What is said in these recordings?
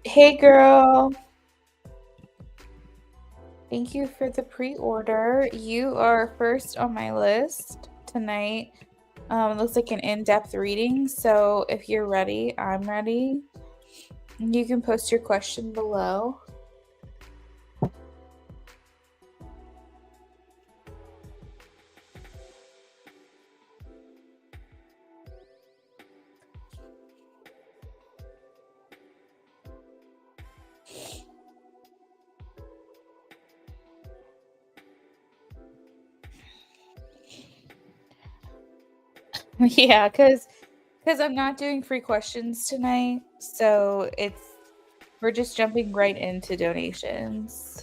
Hey girl, thank you for the pre-order. You are first on my list tonight. It looks like an in-depth reading, so if you're ready, I'm ready. You can post your question below. Yeah, because I'm not doing free questions tonight, so we're just jumping right into donations.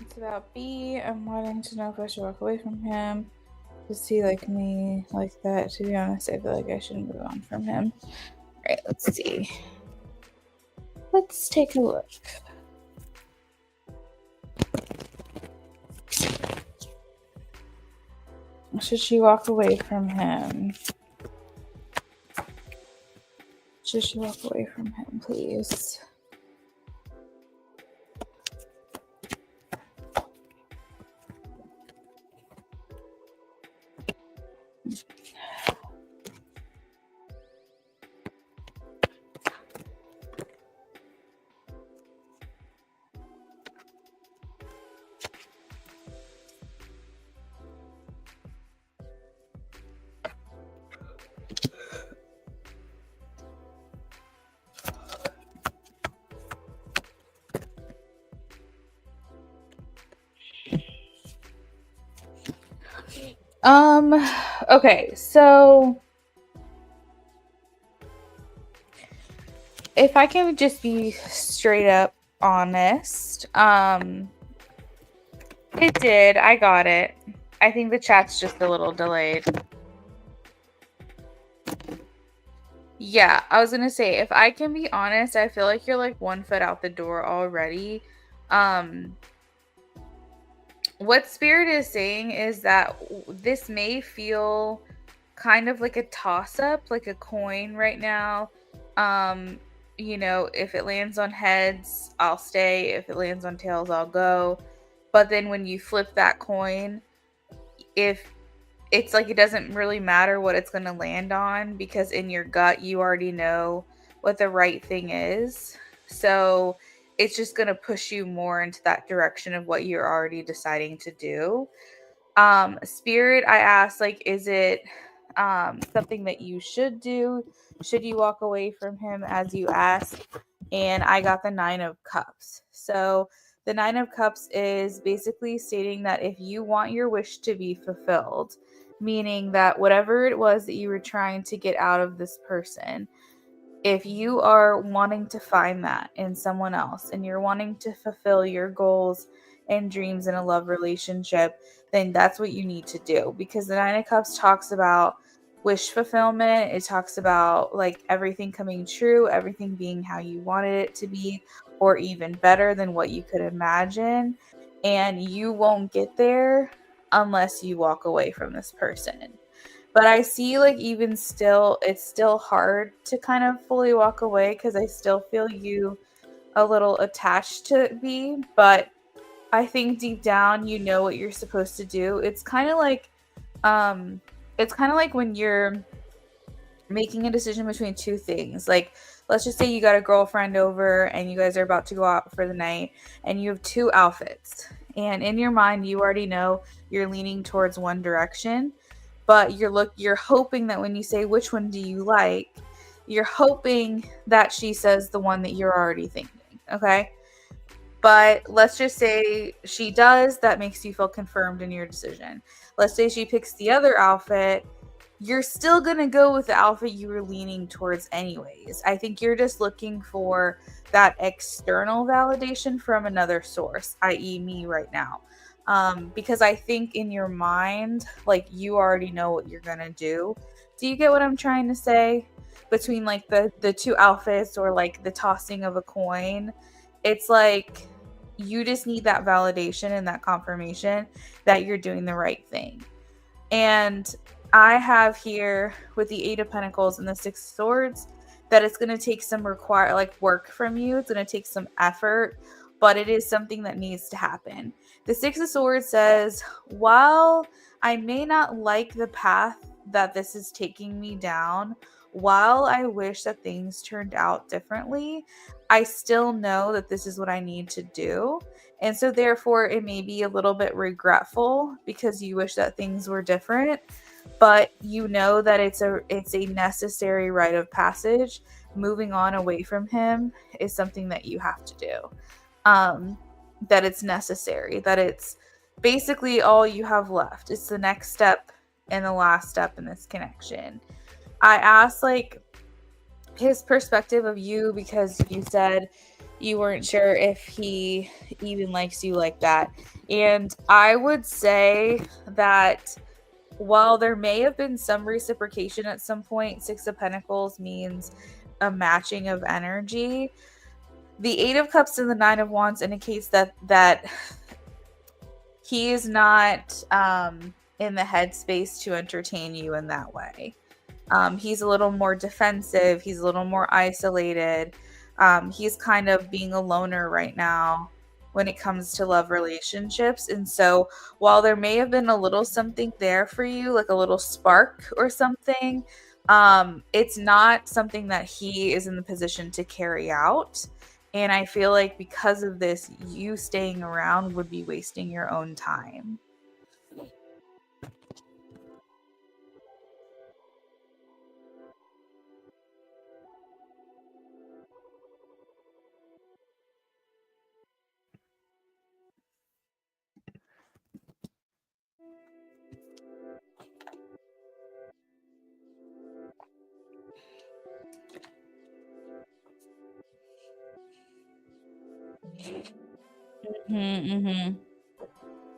It's about B. I'm wanting to know if I should walk away from him. Does he like me like that? To be honest, I feel like I should move on from him. Alright, let's see. Let's take a look. Should she walk away from him? Should she walk away from him, please? Okay, so if I can just be straight up honest, it did. I got it. I think the chat's just a little delayed. Yeah, I was gonna say, if I can be honest, I feel like you're like 1 foot out the door already. Um, what Spirit is saying is that this may feel kind of like a toss up, like a coin right now. Um, if it lands on heads, I'll stay. If it lands on tails, I'll go. But then when you flip that coin, if it's like it doesn't really matter what it's going to land on because in your gut you already know what the right thing is. So it's just going to push you more into that direction of what you're already deciding to do. Spirit, I asked, like, is it something that you should do? Should you walk away from him, as you asked? And I got the 9 of Cups. So the 9 of Cups is basically stating that if you want your wish to be fulfilled, meaning that whatever it was that you were trying to get out of this person, if you are wanting to find that in someone else and you're wanting to fulfill your goals and dreams in a love relationship, then that's what you need to do. Because the 9 of Cups talks about wish fulfillment. It talks about like everything coming true, everything being how you wanted it to be, or even better than what you could imagine. And you won't get there unless you walk away from this person. But I see, like, even still, it's still hard to kind of fully walk away because I still feel you a little attached to me. But I think deep down, you know what you're supposed to do. Um, it's kind of like when you're making a decision between two things. Like, let's just say you got a girlfriend over and you guys are about to go out for the night and you have two outfits. And in your mind, you already know you're leaning towards one direction, but you're hoping that when you say which one do you like, you're hoping that she says the one that you're already thinking, okay? But let's just say she does, that makes you feel confirmed in your decision. Let's say she picks the other outfit, you're still going to go with the outfit you were leaning towards anyways. I think you're just looking for that external validation from another source, i.e. me right now. Because I think in your mind, like, you already know what you're going to do. Do you get what I'm trying to say? Between like the two outfits or like the tossing of a coin, it's like you just need that validation and that confirmation that you're doing the right thing. And I have here with the 8 of Pentacles and the 6 of Swords that it's going to take some work from you. It's going to take some effort, but it is something that needs to happen. The 6 of Swords says, while I may not like the path that this is taking me down, while I wish that things turned out differently, I still know that this is what I need to do. And so therefore it may be a little bit regretful because you wish that things were different, but you know that it's a necessary rite of passage. Moving on away from him is something that you have to do. That it's necessary, that it's basically all you have left. It's the next step and the last step in this connection. I asked like his perspective of you because you said you weren't sure if he even likes you like that. And I would say that while there may have been some reciprocation at some point, 6 of Pentacles means a matching of energy. The 8 of Cups and the 9 of Wands indicates that he is not in the headspace to entertain you in that way. He's a little more defensive. He's a little more isolated. He's kind of being a loner right now when it comes to love relationships. And so while there may have been a little something there for you, like a little spark or something, it's not something that he is in the position to carry out. And I feel like because of this, you staying around would be wasting your own time. Mm-hmm.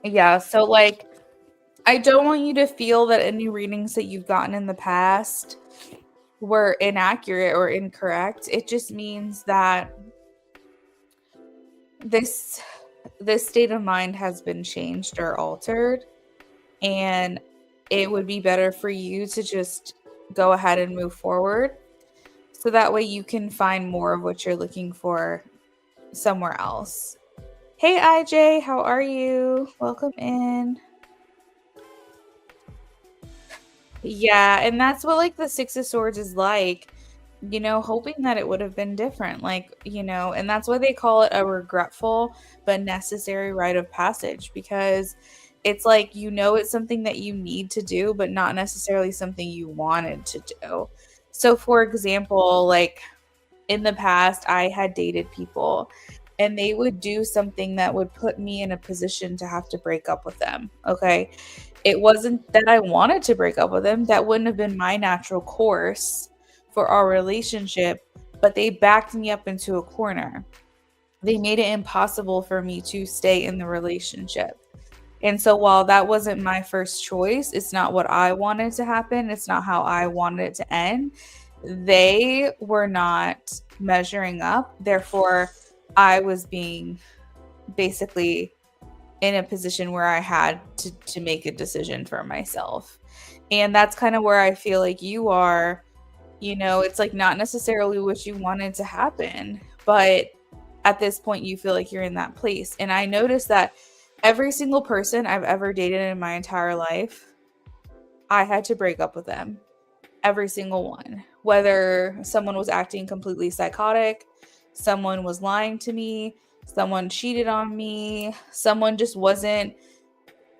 Yeah, so like I don't want you to feel that any readings that you've gotten in the past were inaccurate or incorrect. It just means that this this state of mind has been changed or altered, and it would be better for you to just go ahead and move forward so that way you can find more of what you're looking for somewhere else. Hey IJ, how are you? Welcome in. Yeah, and that's what like the Six of Swords is like, hoping that it would have been different. Like, and that's why they call it a regretful but necessary rite of passage because it's like, it's something that you need to do, but not necessarily something you wanted to do. So, for example, like in the past, I had dated people and they would do something that would put me in a position to have to break up with them. Okay. It wasn't that I wanted to break up with them, that wouldn't have been my natural course for our relationship, but they backed me up into a corner. They made it impossible for me to stay in the relationship. And so while that wasn't my first choice, it's not what I wanted to happen, it's not how I wanted it to end. They were not measuring up. Therefore, I was being basically in a position where I had to make a decision for myself. And that's kind of where I feel like you are. It's like not necessarily what you wanted to happen, but at this point you feel like you're in that place. And I noticed that every single person I've ever dated in my entire life, I had to break up with them. Every single one. Whether someone was acting completely psychotic, someone was lying to me, someone cheated on me, someone just wasn't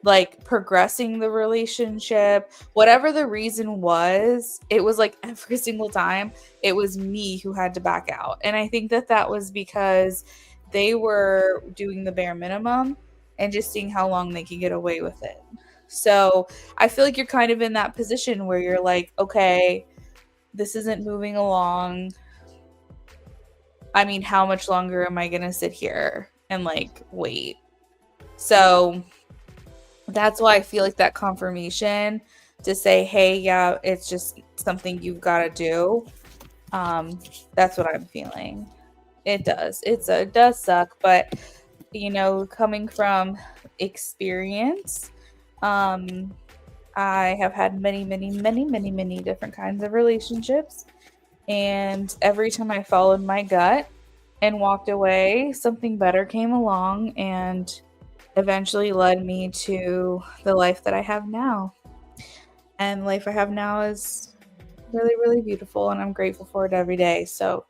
like progressing the relationship, whatever the reason was, it was like every single time it was me who had to back out. And I think that that was because they were doing the bare minimum and just seeing how long they could get away with it. So I feel like you're kind of in that position where you're like, okay, this isn't moving along. I mean, how much longer am I going to sit here and like wait? So that's why I feel like that confirmation to say, hey, yeah, it's just something you've got to do. That's what I'm feeling. It does. It does suck, but coming from experience, um, I have had many, many, many, many, many different kinds of relationships. And every time I followed my gut and walked away, something better came along and eventually led me to the life that I have now. And the life I have now is really, really beautiful, and I'm grateful for it every day. So,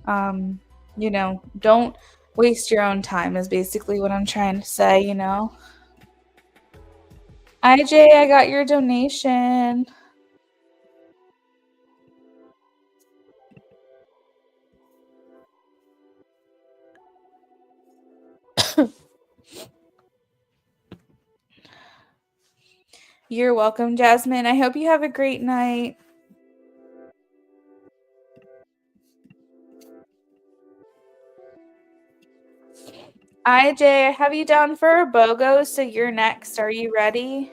um, don't waste your own time, is basically what I'm trying to say. IJ, I got your donation. You're welcome, Jasmine. I hope you have a great night. IJ, I have you down for a BOGO, so you're next. Are you ready?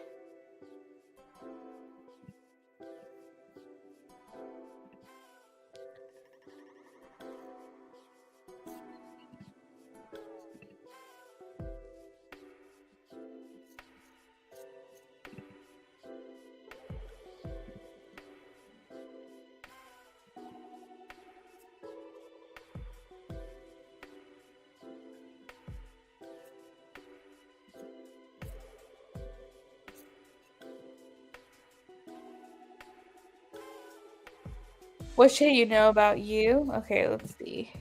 What should you know about you? Okay, let's see.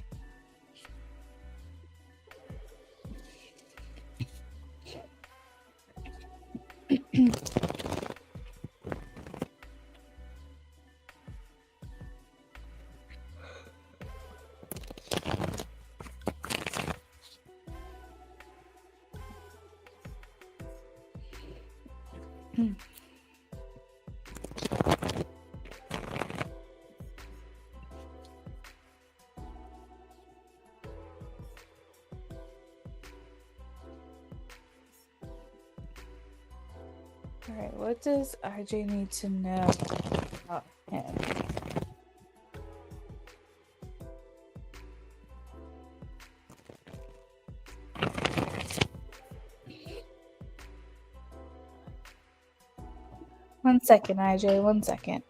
All right, what does IJ need to know about him? One second, IJ, 1 second.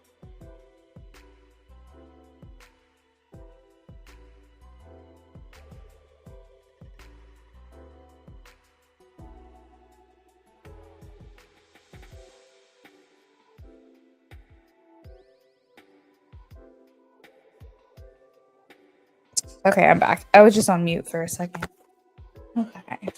Okay, I'm back. I was just on mute for a second. Okay.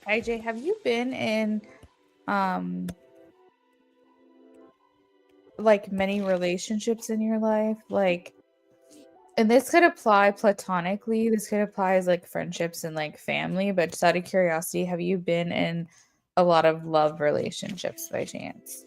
IJ, have you been in like many relationships in your life? Like, and this could apply platonically, this could apply as like friendships and like family, but just out of curiosity, have you been in a lot of love relationships by chance?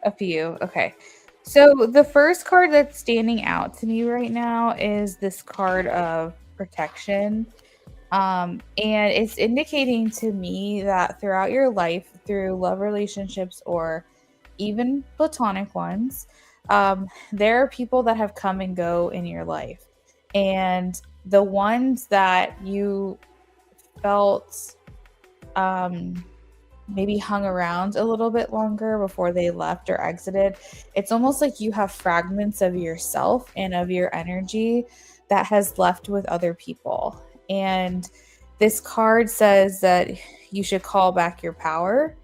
A few. Okay. So the first card that's standing out to me right now is this card of protection. And it's indicating to me that throughout your life, through love relationships or even platonic ones, there are people that have come and go in your life. And the ones that you felt um, maybe hung around a little bit longer before they left or exited, it's almost like you have fragments of yourself and of your energy that has left with other people. And this card says that you should call back your power,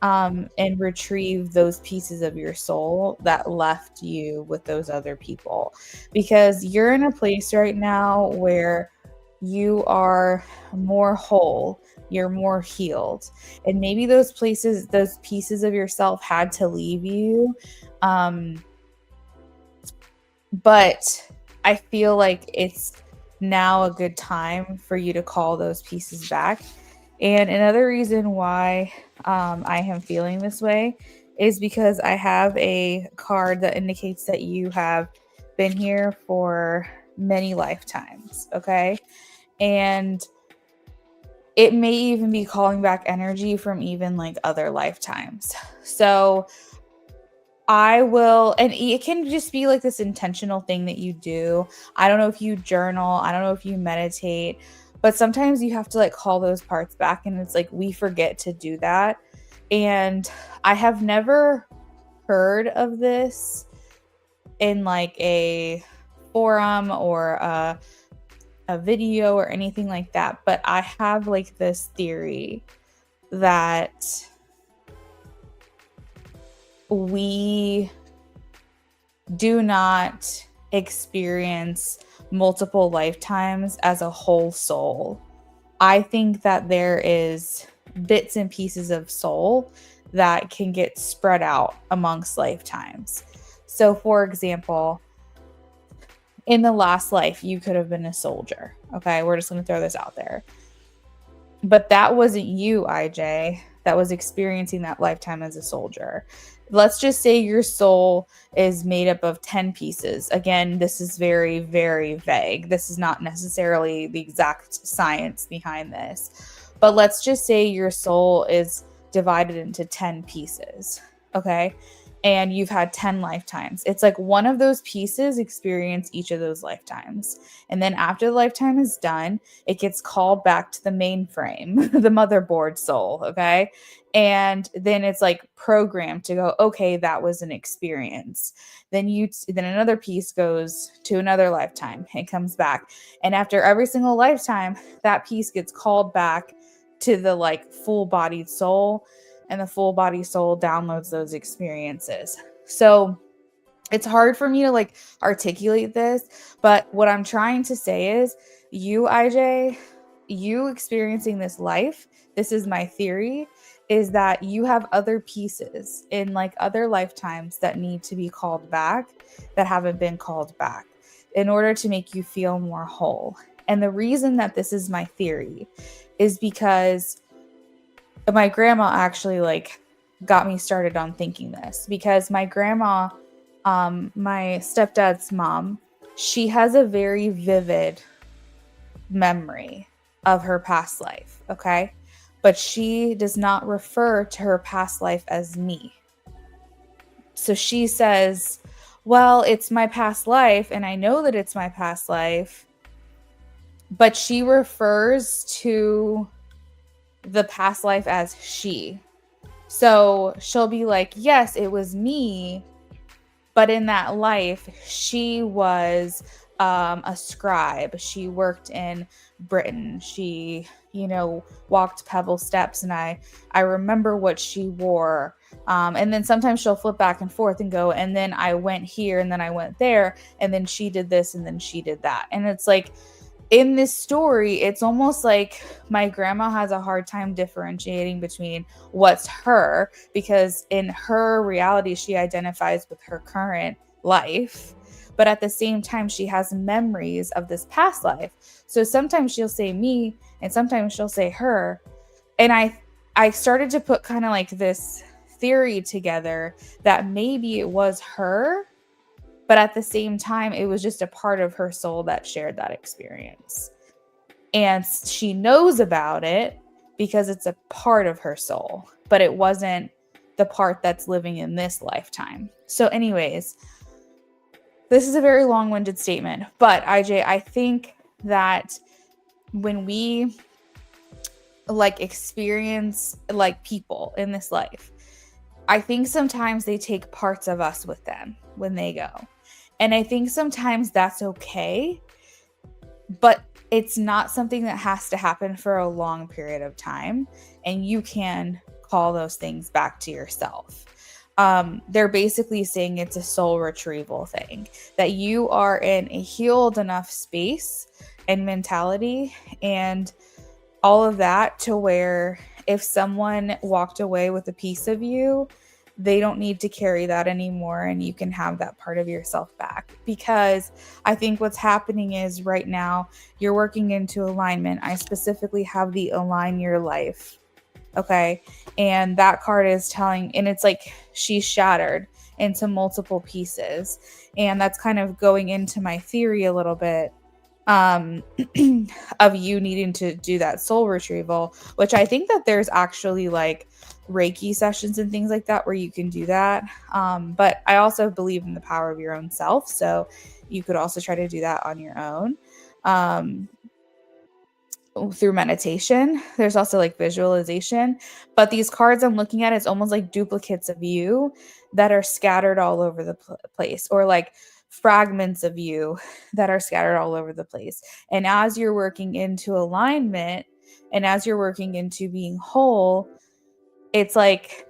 and retrieve those pieces of your soul that left you with those other people. Because you're in a place right now where you are more whole, you're more healed. And maybe those places, those pieces of yourself had to leave you. Um, but I feel like it's now a good time for you to call those pieces back. And another reason why I am feeling this way is because I have a card that indicates that you have been here for many lifetimes. Okay. And it may even be calling back energy from even like other lifetimes. So I will, and it can just be like this intentional thing that you do. I don't know if you journal, I don't know if you meditate, but sometimes you have to like call those parts back, and it's like we forget to do that. And I have never heard of this in like a forum or a video or anything like that, but I have like this theory that we do not experience multiple lifetimes as a whole soul. I think that there is bits and pieces of soul that can get spread out amongst lifetimes. So, for example, in the last life, you could have been a soldier. Okay, we're just going to throw this out there. But that wasn't you, IJ, that was experiencing that lifetime as a soldier. Let's just say your soul is made up of 10 pieces. Again, this is very, very vague. This is not necessarily the exact science behind this. But let's just say your soul is divided into 10 pieces. Okay. And you've had 10 lifetimes. It's like one of those pieces experience each of those lifetimes. And then after the lifetime is done, it gets called back to the mainframe, the motherboard soul. Okay. And then it's like programmed to go, okay, that was an experience. Then another piece goes to another lifetime and comes back. And after every single lifetime, that piece gets called back to the like full-bodied soul, and the full-body soul downloads those experiences. So it's hard for me to like articulate this, but what I'm trying to say is you, IJ, you experiencing this life, this is my theory, is that you have other pieces in like other lifetimes that need to be called back that haven't been called back in order to make you feel more whole. And the reason that this is my theory is because my grandma actually like got me started on thinking this, because my grandma, my stepdad's mom, she has a very vivid memory of her past life. Okay. But she does not refer to her past life as me. So she says, well, it's my past life, and I know that it's my past life, but she refers to the past life as she. So she'll be like, yes, it was me, but in that life, she was a scribe. She worked in Britain. She, walked pebble steps, and I remember what she wore. And then sometimes she'll flip back and forth and go, and then I went here, and then I went there, and then she did this, and then she did that. And it's like, in this story, it's almost like my grandma has a hard time differentiating between what's her, because in her reality, she identifies with her current life. But at the same time, she has memories of this past life. So sometimes she'll say me, and sometimes she'll say her. And I started to put kind of like this theory together that maybe it was her, but at the same time, it was just a part of her soul that shared that experience. And she knows about it because it's a part of her soul, but it wasn't the part that's living in this lifetime. So anyways, this is a very long-winded statement, but IJ, I think that when we like experience like people in this life, I think sometimes they take parts of us with them when they go. And I think sometimes that's okay, but it's not something that has to happen for a long period of time. And you can call those things back to yourself. They're basically saying it's a soul retrieval thing, that you are in a healed enough space and mentality and all of that to where if someone walked away with a piece of you, they don't need to carry that anymore, and you can have that part of yourself back. Because I think what's happening is right now you're working into alignment. I specifically have the align your life. Okay. And that card is telling, and it's like she's shattered into multiple pieces. And that's kind of going into my theory a little bit of you needing to do that soul retrieval, which I think that there's actually like Reiki sessions and things like that where you can do that. But I also believe in the power of your own self. So you could also try to do that on your own. Through meditation. There's also like visualization, but these cards I'm looking at, it's almost like duplicates of you that are scattered all over the place, or like fragments of you that are scattered all over the place. And as you're working into alignment and as you're working into being whole, it's like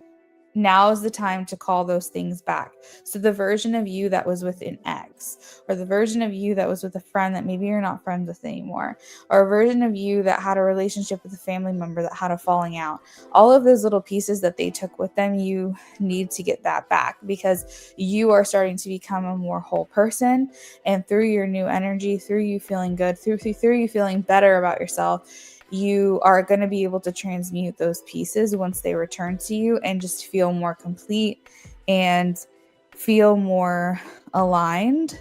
now is the time to call those things back. So the version of you that was with an ex, or the version of you that was with a friend that maybe you're not friends with anymore, or a version of you that had a relationship with a family member that had a falling out, all of those little pieces that they took with them, you need to get that back, because you are starting to become a more whole person. And through your new energy, through you feeling good, through you feeling better about yourself, you are going to be able to transmute those pieces once they return to you and just feel more complete and feel more aligned.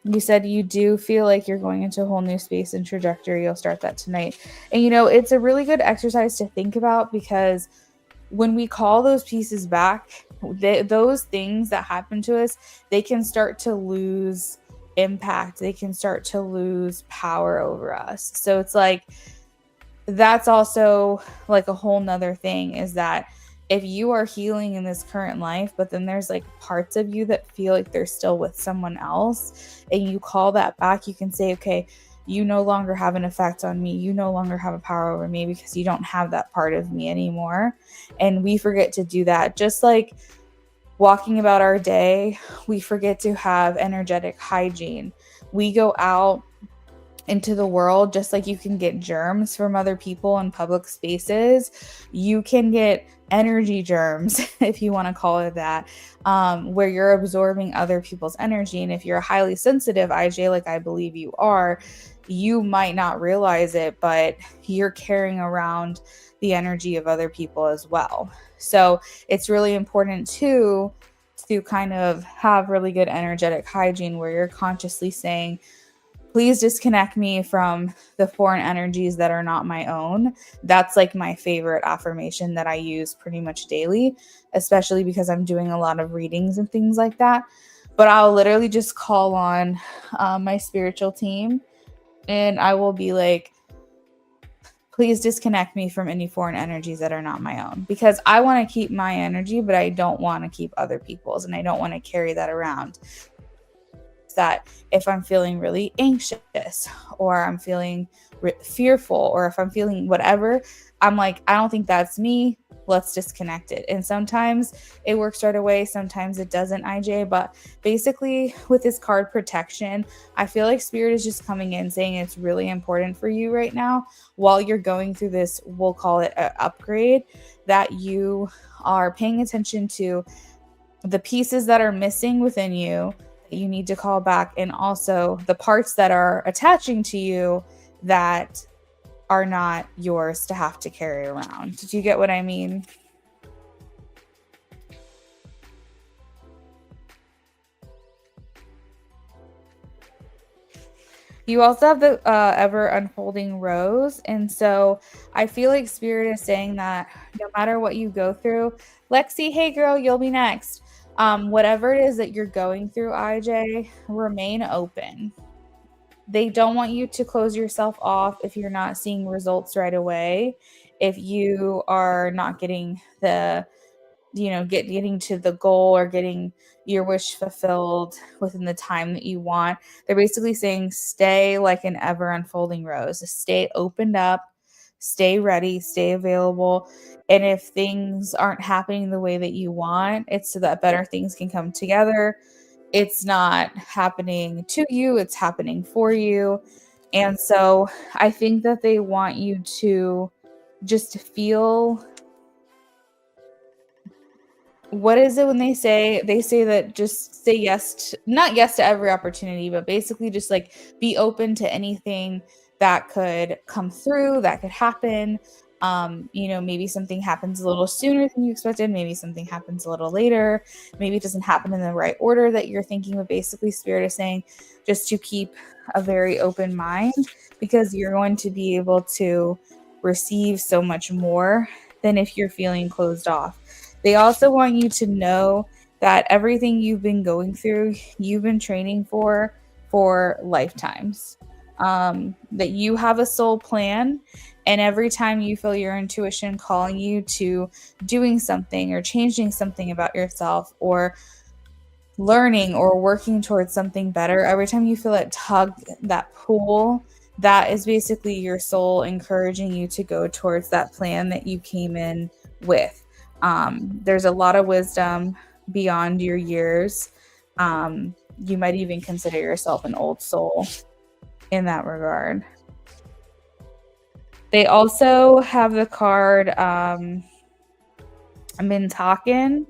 You said you do feel like you're going into a whole new space and trajectory. You'll start that tonight. And it's a really good exercise to think about, because when we call those pieces back, those things that happen to us, they can start to lose impact. They can start to lose power over us. So it's like, that's also like a whole nother thing, is that if you are healing in this current life, but then there's like parts of you that feel like they're still with someone else, and you call that back, you can say, okay, you no longer have an effect on me. You no longer have a power over me, because you don't have that part of me anymore. And we forget to do that. Just like walking about our day, we forget to have energetic hygiene. We go out into the world, just like you can get germs from other people in public spaces, you can get energy germs, if you want to call it that, where you're absorbing other people's energy. And if you're a highly sensitive IJ, like I believe you are, you might not realize it, but you're carrying around the energy of other people as well. So it's really important to kind of have really good energetic hygiene, where you're consciously saying, please disconnect me from the foreign energies that are not my own. That's like my favorite affirmation that I use pretty much daily, especially because I'm doing a lot of readings and things like that. But I'll literally just call on my spiritual team, and I will be like, please disconnect me from any foreign energies that are not my own, because I want to keep my energy, but I don't want to keep other people's, and I don't want to carry that around. That if I'm feeling really anxious, or I'm feeling fearful, or if I'm feeling whatever, I'm like, I don't think that's me. Let's disconnect it. And sometimes it works right away. Sometimes it doesn't, IJ. But basically with this card protection, I feel like Spirit is just coming in saying it's really important for you right now, while you're going through this, we'll call it an upgrade, that you are paying attention to the pieces that are missing within you that you need to call back, and also the parts that are attaching to you that are not yours to have to carry around. Do you get what I mean? You also have the ever unfolding rose. And so I feel like Spirit is saying that no matter what you go through, Lexi, hey girl, you'll be next. Whatever it is that you're going through, IJ, remain open. They don't want you to close yourself off if you're not seeing results right away. If you are not getting the getting to the goal, or getting your wish fulfilled within the time that you want. They're basically saying stay like an ever unfolding rose. Stay opened up, stay ready, stay available. And if things aren't happening the way that you want, it's so that better things can come together. It's not happening to you, it's happening for you. And so I think that they want you to just feel, what is it when they say that just say yes to, not yes to every opportunity, but basically just like be open to anything that could come through, that could happen. Maybe something happens a little sooner than you expected, maybe something happens a little later, maybe it doesn't happen in the right order that you're thinking, but basically Spirit is saying just to keep a very open mind, because you're going to be able to receive so much more than if you're feeling closed off. They also want you to know that everything you've been going through, you've been training for lifetimes. That you have a soul plan, and every time you feel your intuition calling you to doing something or changing something about yourself, or learning or working towards something better, every time you feel that tug, that pull, that is basically your soul encouraging you to go towards that plan that you came in with. There's a lot of wisdom beyond your years. You might even consider yourself an old soul in that regard. They also have the card Mintaken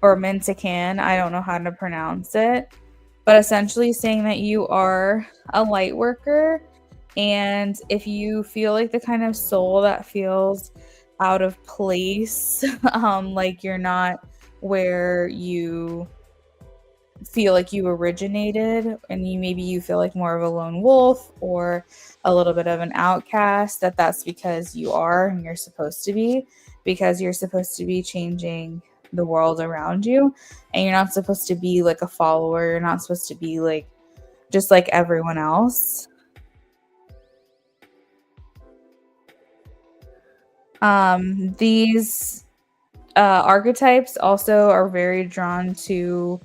or Mintakan. I don't know how to pronounce it, but essentially saying that you are a light worker. And if you feel like the kind of soul that feels out of place, like you're not where you feel like you originated, and you feel like more of a lone wolf or a little bit of an outcast, that's because you are, and you're supposed to be, because you're supposed to be changing the world around you, and you're not supposed to be like a follower. You're not supposed to be like just like everyone else. These archetypes also are very drawn to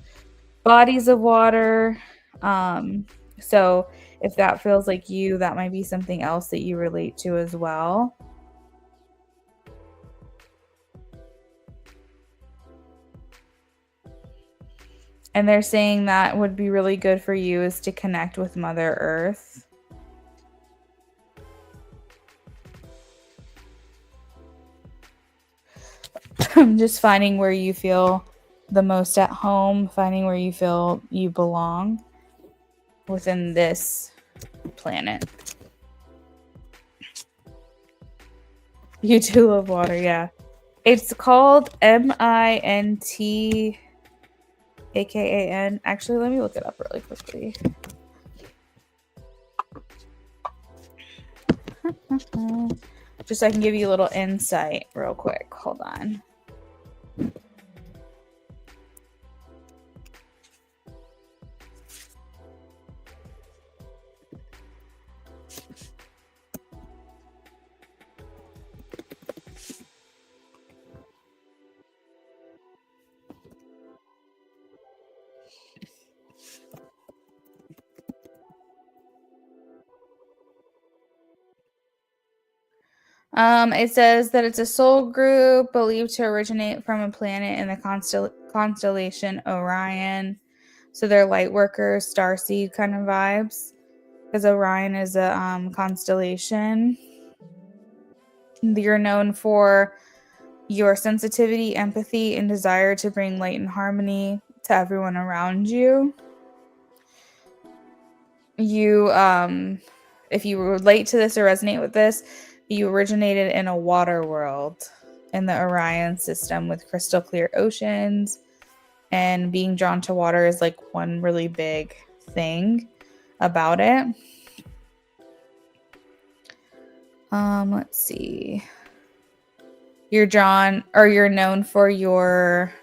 bodies of water. So if that feels like you, that might be something else that you relate to as well. And they're saying that would be really good for you is to connect with Mother Earth. Just finding where you feel the most at home, finding where you feel you belong within this planet. You do love water, yeah. It's called MINT AKAN. Actually, let me look it up really quickly. Just so I can give you a little insight real quick. Hold on. It says that it's a soul group believed to originate from a planet in the constellation Orion. So they're light workers, starseed kind of vibes, because Orion is a constellation. You're known for your sensitivity, empathy, and desire to bring light and harmony to everyone around you. You, if you relate to this or resonate with this, you originated in a water world in the Orion system with crystal clear oceans, and being drawn to water is like one really big thing about it. Let's see. You're known for your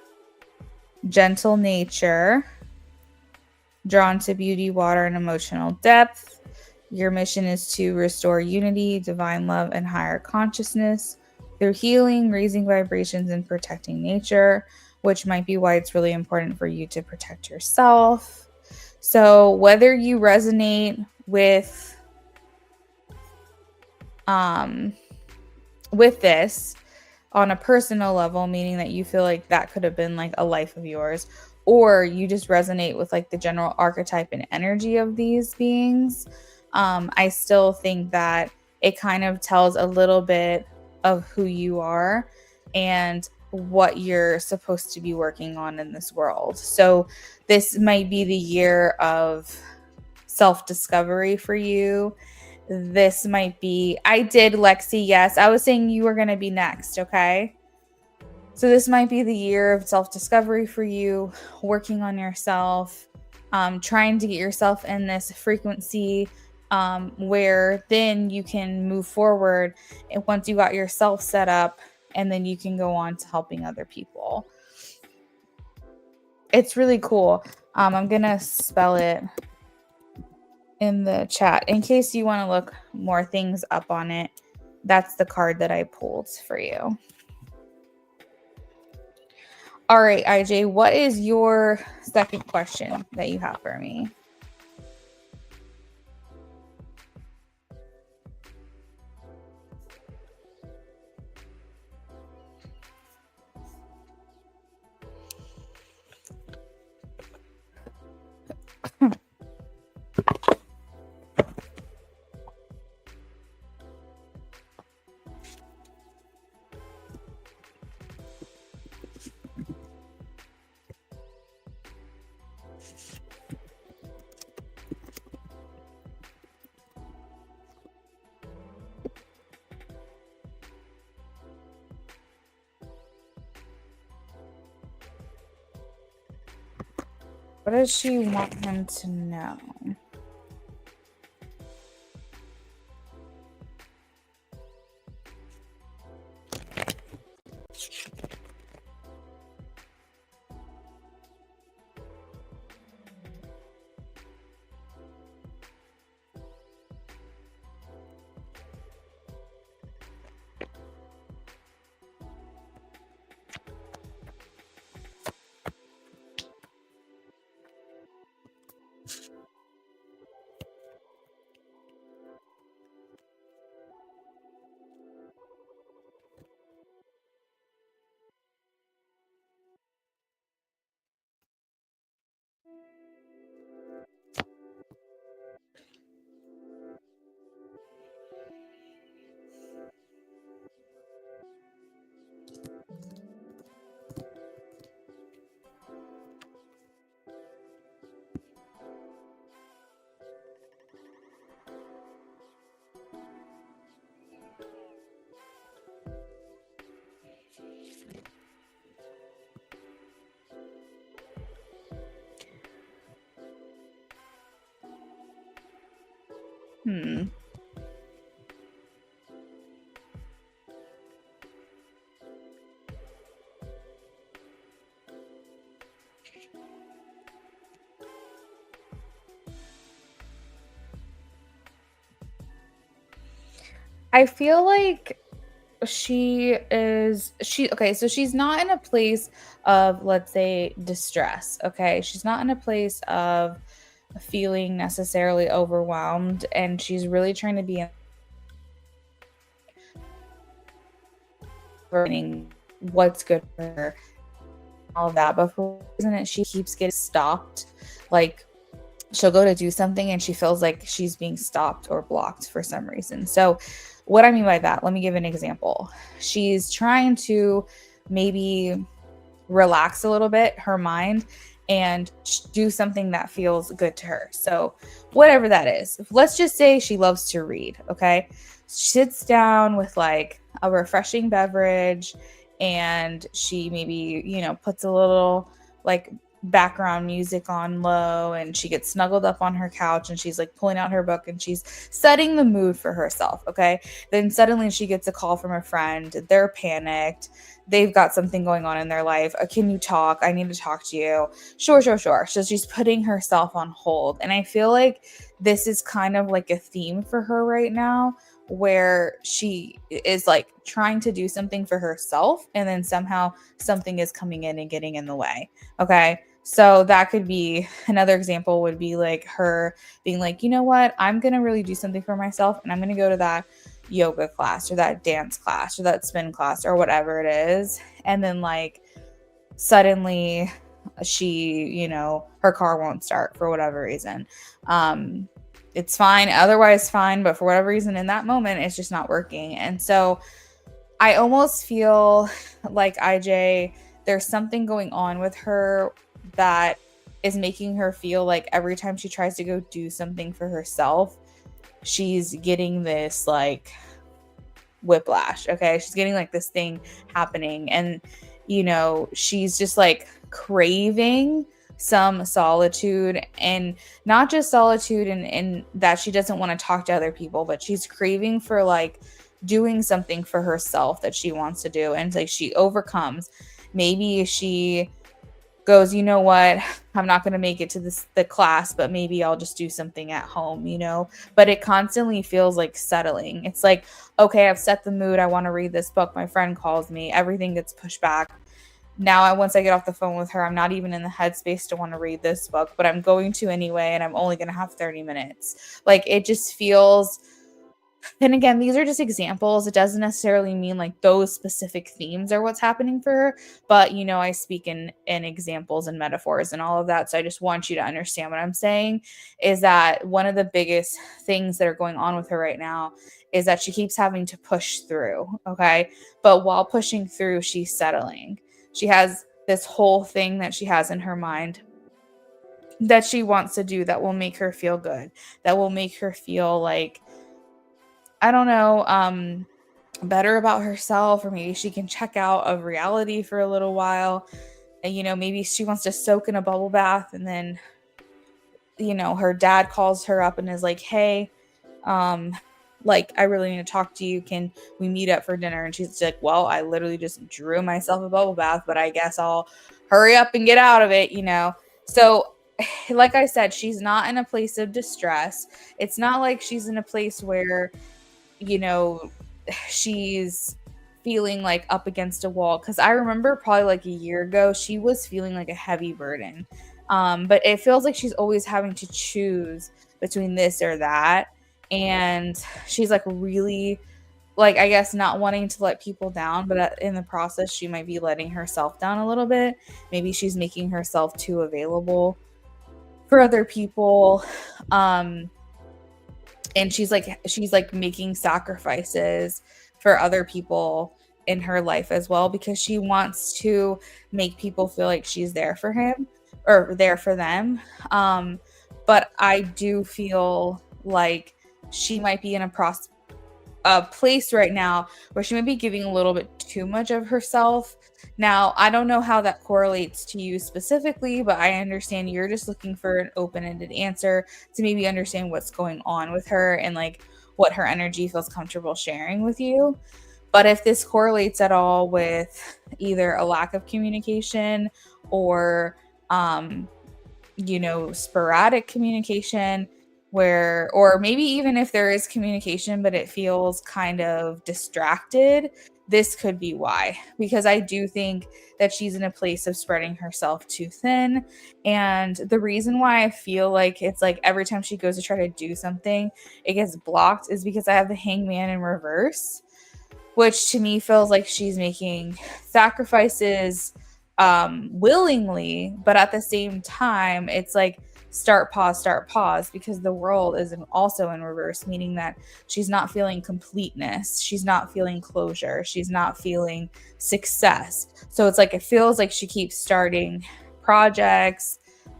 gentle nature, drawn to beauty, water, and emotional depth. Your mission is to restore unity, divine love, and higher consciousness through healing, raising vibrations, and protecting nature, which might be why it's really important for you to protect yourself. So whether you resonate with this on a personal level, meaning that you feel like that could have been like a life of yours, or you just resonate with like the general archetype and energy of these beings, I still think that it kind of tells a little bit of who you are and what you're supposed to be working on in this world. So this might be the year of self-discovery for you. This might be, I did, Lexi, yes. I was saying you were going to be next, okay? So this might be the year of self-discovery for you, working on yourself, trying to get yourself in this frequency where then you can move forward and once you got yourself set up, and then you can go on to helping other people. It's really cool. I'm going to spell it in the chat in case you want to look more things up on it. That's the card that I pulled for you. All right, IJ, what is your second question that you have for me? What does she want him to know? I feel like okay, so she's not in a place of, let's say, distress. Okay, she's not in a place of feeling necessarily overwhelmed, and she's really trying to be in what's good for her, all of that. But for some reason, she keeps getting stopped. Like, she'll go to do something and she feels like she's being stopped or blocked for some reason. So, what I mean by that, let me give an example. She's trying to maybe relax a little bit, her mind, and do something that feels good to her. So, whatever that is, let's just say she loves to read, okay? Sits down with like a refreshing beverage and she maybe, puts a little like background music on low and she gets snuggled up on her couch and she's like pulling out her book and she's setting the mood for herself, okay? Then suddenly she gets a call from a friend. They're panicked. They've got something going on in their life. Can you talk? I need to talk to you. Sure, sure, sure. So she's putting herself on hold. And I feel like this is kind of like a theme for her right now, where she is like trying to do something for herself and then somehow something is coming in and getting in the way. Okay. So that could be another example, would be like her being like, you know what, I'm going to really do something for myself and I'm going to go to that yoga class or that dance class or that spin class or whatever it is. And then like suddenly she, her car won't start for whatever reason. It's fine, otherwise fine, but for whatever reason in that moment, it's just not working. And so I almost feel like IJ, there's something going on with her that is making her feel like every time she tries to go do something for herself, she's getting this like whiplash. Okay. She's getting like this thing happening. And, she's just like craving some solitude, and not just solitude and that she doesn't want to talk to other people, but she's craving for like doing something for herself that she wants to do. And like she overcomes. Maybe she goes, you know what, I'm not going to make it to the class, but maybe I'll just do something at home, but it constantly feels like settling. It's like, okay, I've set the mood. I want to read this book. My friend calls me. Everything gets pushed back. now once I get off the phone with her, I'm not even in the headspace to want to read this book, but I'm going to anyway, and I'm only going to have 30 minutes. Like, it just feels, and again, these are just examples. It doesn't necessarily mean like those specific themes are what's happening for her, but I speak in examples and metaphors and all of that. So I just want you to understand what I'm saying is that one of the biggest things that are going on with her right now is that she keeps having to push through, okay? But while pushing through, she's settling. She has this whole thing that she has in her mind that she wants to do that will make her feel good, that will make her feel like, I don't know, better about herself, or maybe she can check out of reality for a little while. And, maybe she wants to soak in a bubble bath, and then, her dad calls her up and is like, hey, like, I really need to talk to you. Can we meet up for dinner? And she's like, well, I literally just drew myself a bubble bath, but I guess I'll hurry up and get out of it. So, like I said, she's not in a place of distress. It's not like she's in a place where, you know, she's feeling like up against a wall. Cause I remember probably like a year ago, she was feeling like a heavy burden. But it feels like she's always having to choose between this or that. And she's like really, like, I guess not wanting to let people down, but in the process, she might be letting herself down a little bit. Maybe she's making herself too available for other people. And she's like making sacrifices for other people in her life as well, because she wants to make people feel like she's there for him or there for them. But I do feel like she might be in a place right now where she might be giving a little bit too much of herself. Now, I don't know how that correlates to you specifically, but I understand you're just looking for an open-ended answer to maybe understand what's going on with her and like what her energy feels comfortable sharing with you. But if this correlates at all with either a lack of communication or sporadic communication, where, or maybe even if there is communication but it feels kind of distracted, this could be why. Because I do think that she's in a place of spreading herself too thin. And the reason why I feel like it's like every time she goes to try to do something it gets blocked is because I have the Hangman in reverse, which to me feels like she's making sacrifices willingly, but at the same time it's like start pause, because the world is also in reverse, meaning that she's not feeling completeness, she's not feeling closure, she's not feeling success. So it's like it feels like she keeps starting projects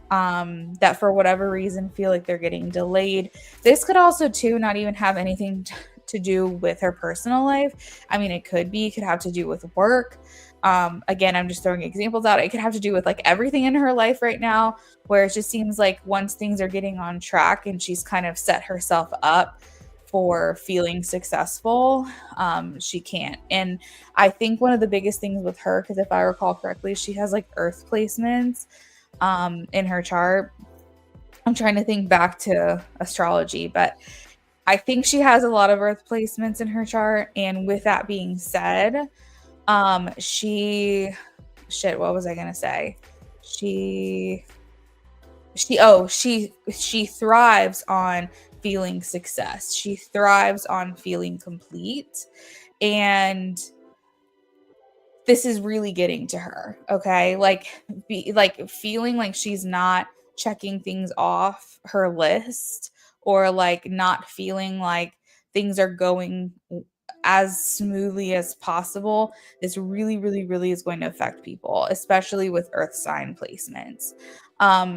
that for whatever reason feel like they're getting delayed. This could also too not even have anything to do with her personal life. I mean, it could have to do with work. Again, I'm just throwing examples out. It could have to do with like everything in her life right now, where it just seems like once things are getting on track and she's kind of set herself up for feeling successful, she can't. And I think one of the biggest things with her, because if I recall correctly, she has like earth placements in her chart. I'm trying to think back to astrology, but I think she has a lot of earth placements in her chart. And with that being said, what was I gonna say? She thrives on feeling success. She thrives on feeling complete. And this is really getting to her, okay? Like feeling like she's not checking things off her list, or like not feeling like things are going as smoothly as possible. This really, really, really is going to affect people, especially with earth sign placements.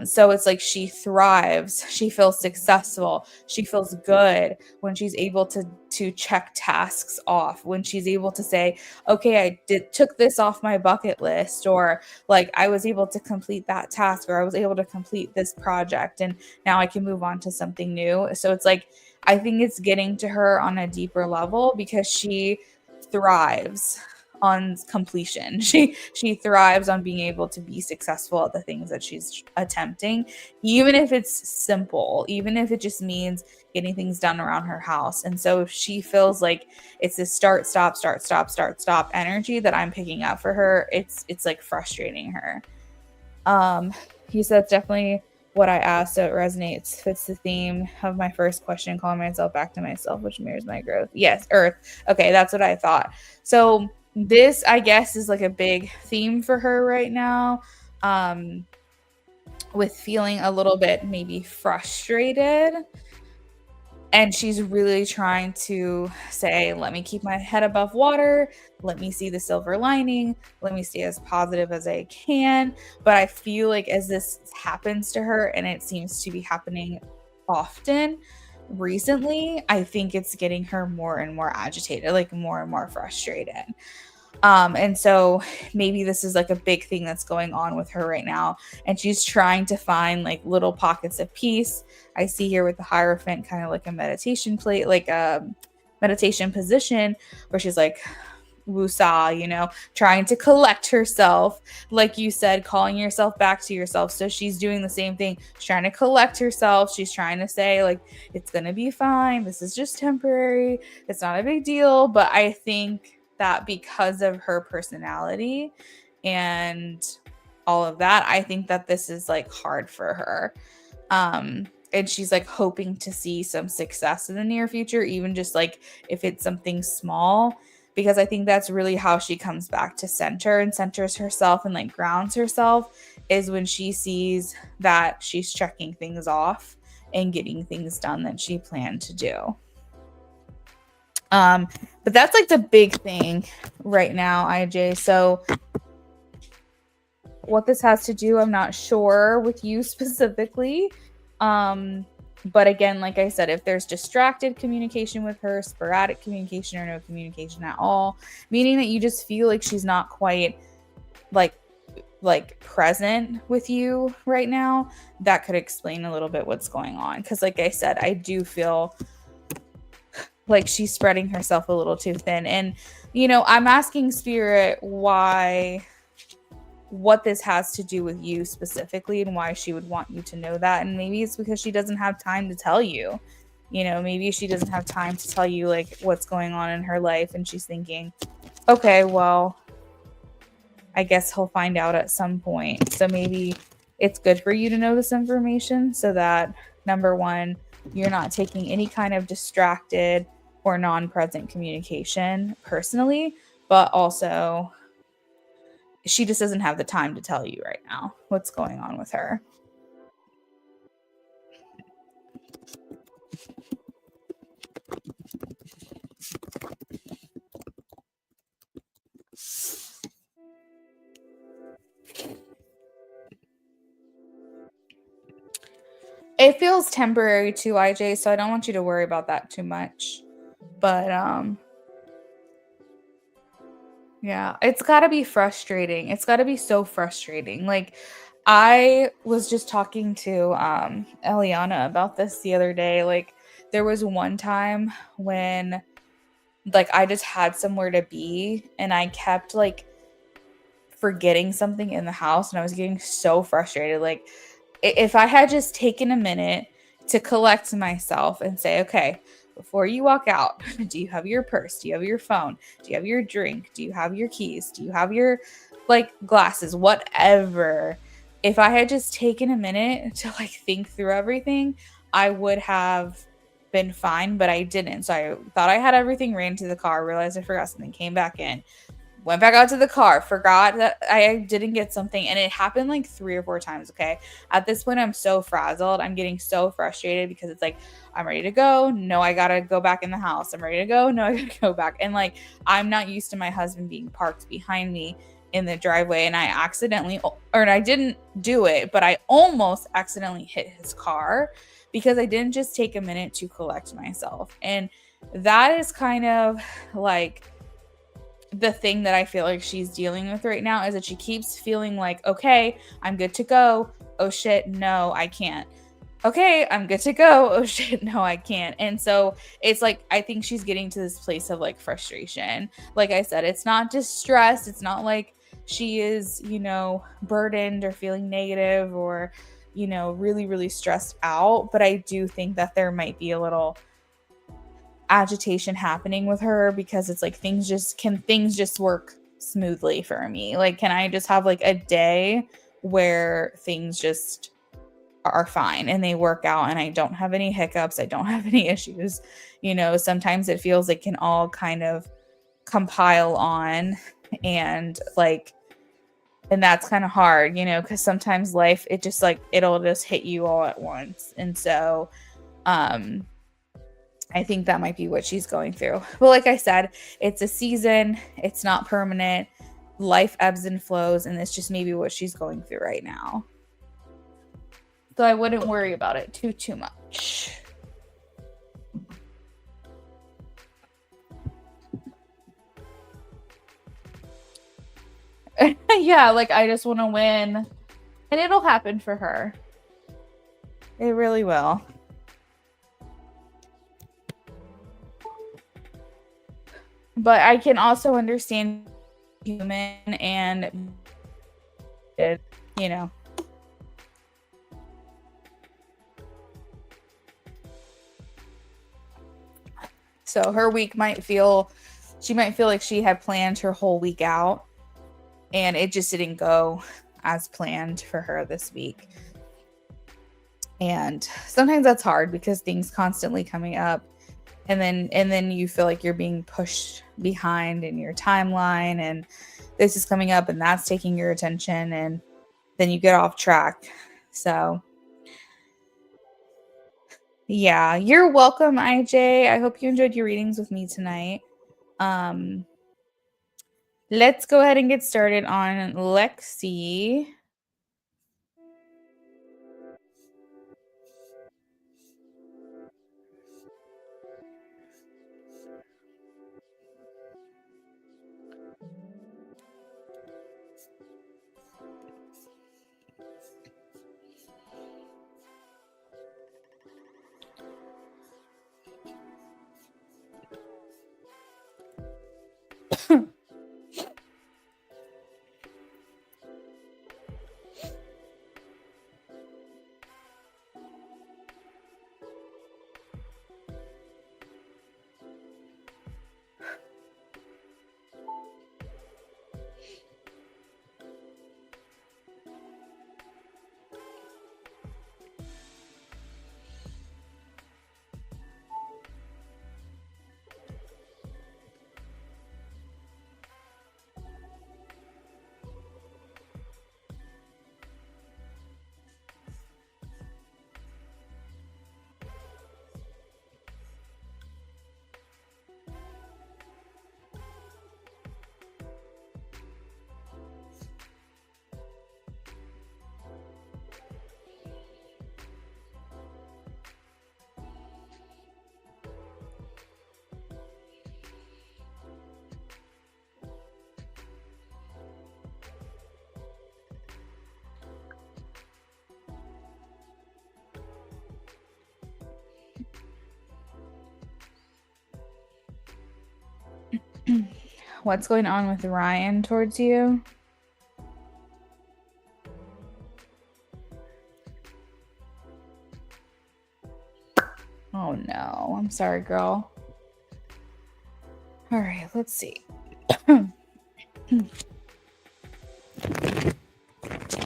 So it's like she thrives, she feels successful, she feels good when she's able to check tasks off, when she's able to say, okay, took this off my bucket list, or like I was able to complete that task, or I was able to complete this project, and now I can move on to something new. So it's like I think it's getting to her on a deeper level because she thrives on completion. She thrives on being able to be successful at the things that she's attempting, even if it's simple, even if it just means getting things done around her house. And so if she feels like it's this start stop energy that I'm picking up for her, it's like frustrating her. He said it's definitely what I asked, so it resonates, fits the theme of my first question, calling myself back to myself, which mirrors my growth. Yes, Earth. Okay, that's what I thought. So this, I guess, is like a big theme for her right now. With feeling a little bit maybe frustrated, and she's really trying to say, let me keep my head above water, let me see the silver lining, let me stay as positive as I can. But I feel like as this happens to her, and it seems to be happening often recently, I think it's getting her more and more agitated, like more and more frustrated. And so maybe this is like a big thing that's going on with her right now. And she's trying to find like little pockets of peace. I see here with the Hierophant kind of like a meditation plate, like a meditation position where she's like, woosah, trying to collect herself, like you said, calling yourself back to yourself. So she's doing the same thing. She's trying to collect herself. She's trying to say, like, it's going to be fine. This is just temporary. It's not a big deal. But I think that because of her personality and all of that, I think that this is like hard for her. And she's like hoping to see some success in the near future, even just like if it's something small, because I think that's really how she comes back to center and centers herself and like grounds herself, is when she sees that she's checking things off and getting things done that she planned to do. But that's like the big thing right now, IJ. So what this has to do, I'm not sure with you specifically. But again, like I said, if there's distracted communication with her, sporadic communication, or no communication at all, meaning that you just feel like she's not quite like present with you right now, that could explain a little bit what's going on. Because like I said, I do feel like she's spreading herself a little too thin. And, I'm asking Spirit what this has to do with you specifically and why she would want you to know that. And maybe it's because she doesn't have time to tell you. Maybe she doesn't have time to tell you like what's going on in her life, and she's thinking, okay, well, I guess he'll find out at some point. So maybe it's good for you to know this information so that, number one, you're not taking any kind of distracted or non-present communication personally, but also she just doesn't have the time to tell you right now what's going on with her. It feels temporary too, IJ, so I don't want you to worry about that too much. But yeah, it's got to be frustrating. It's got to be so frustrating. Like, I was just talking to Eliana about this the other day. Like, there was one time when like I just had somewhere to be and I kept like forgetting something in the house, and I was getting so frustrated. Like, if I had just taken a minute to collect myself and say, okay, before you walk out, do you have your purse? Do you have your phone? Do you have your drink? Do you have your keys? Do you have your like glasses? Whatever. If I had just taken a minute to like think through everything, I would have been fine, but I didn't. So I thought I had everything, ran to the car, realized I forgot something, came back in, went back out to the car, forgot that I didn't get something, and it happened like 3 or 4 times, okay? At this point, I'm so frazzled. I'm getting so frustrated because it's like, I'm ready to go. No, I gotta go back in the house. I'm ready to go. No, I gotta go back. And like, I'm not used to my husband being parked behind me in the driveway, and I accidentally, or I didn't do it, but I almost accidentally hit his car because I didn't just take a minute to collect myself. And that is kind of like the thing that I feel like she's dealing with right now, is that she keeps feeling like, okay, I'm good to go. Oh shit, no, I can't. okay, I'm good to go. Oh shit, no, I can't. And so it's like, I think she's getting to this place of like frustration. Like I said, it's not distress. It's not like she is, burdened or feeling negative or, really, really stressed out. But I do think that there might be a little agitation happening with her because it's like things just work smoothly for me? Like, can I just have like a day where things just are fine and they work out and I don't have any hiccups, I don't have any issues? Sometimes it feels like can all kind of compile on, and like, and that's kind of hard, because sometimes life, it just like, it'll just hit you all at once. And so, um, I think that might be what she's going through. But like I said, it's a season, it's not permanent. Life ebbs and flows, and it's just maybe what she's going through right now. So I wouldn't worry about it too much. Yeah, like I just want to win, and it'll happen for her. It really will. But I can also understand human and you know. So her week she might feel like she had planned her whole week out and it just didn't go as planned for her this week. And sometimes that's hard because things constantly coming up, and then you feel like you're being pushed behind in your timeline, and this is coming up and that's taking your attention, and then you get off track. So yeah, you're welcome, IJ. I hope you enjoyed your readings with me tonight. Let's go ahead and get started on Lexi. What's going on with Ryan towards you? Oh no, I'm sorry, girl. All right, let's see.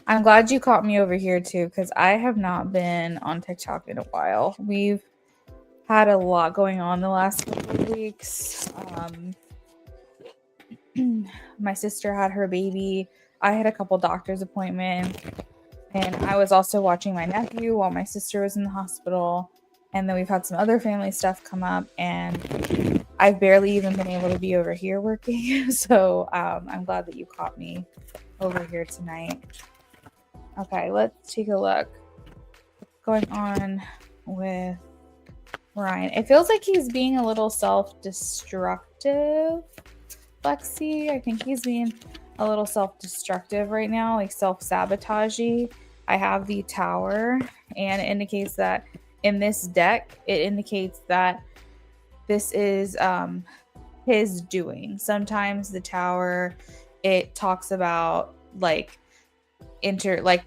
I'm glad you caught me over here too, because I have not been on TikTok in a while. We've had a lot going on the last couple of weeks. My sister had her baby. I had a couple doctor's appointments, and I was also watching my nephew while my sister was in the hospital. And then we've had some other family stuff come up, and I've barely even been able to be over here working. So I'm glad that you caught me over here tonight. Okay, let's take a look. What's going on with Ryan? It feels like he's being a little self-destructive, Lexi. I think he's being a little self-destructive right now, like self-sabotagey. I have the Tower, and it indicates that in this deck, it indicates that this is his doing. Sometimes the Tower, it talks about like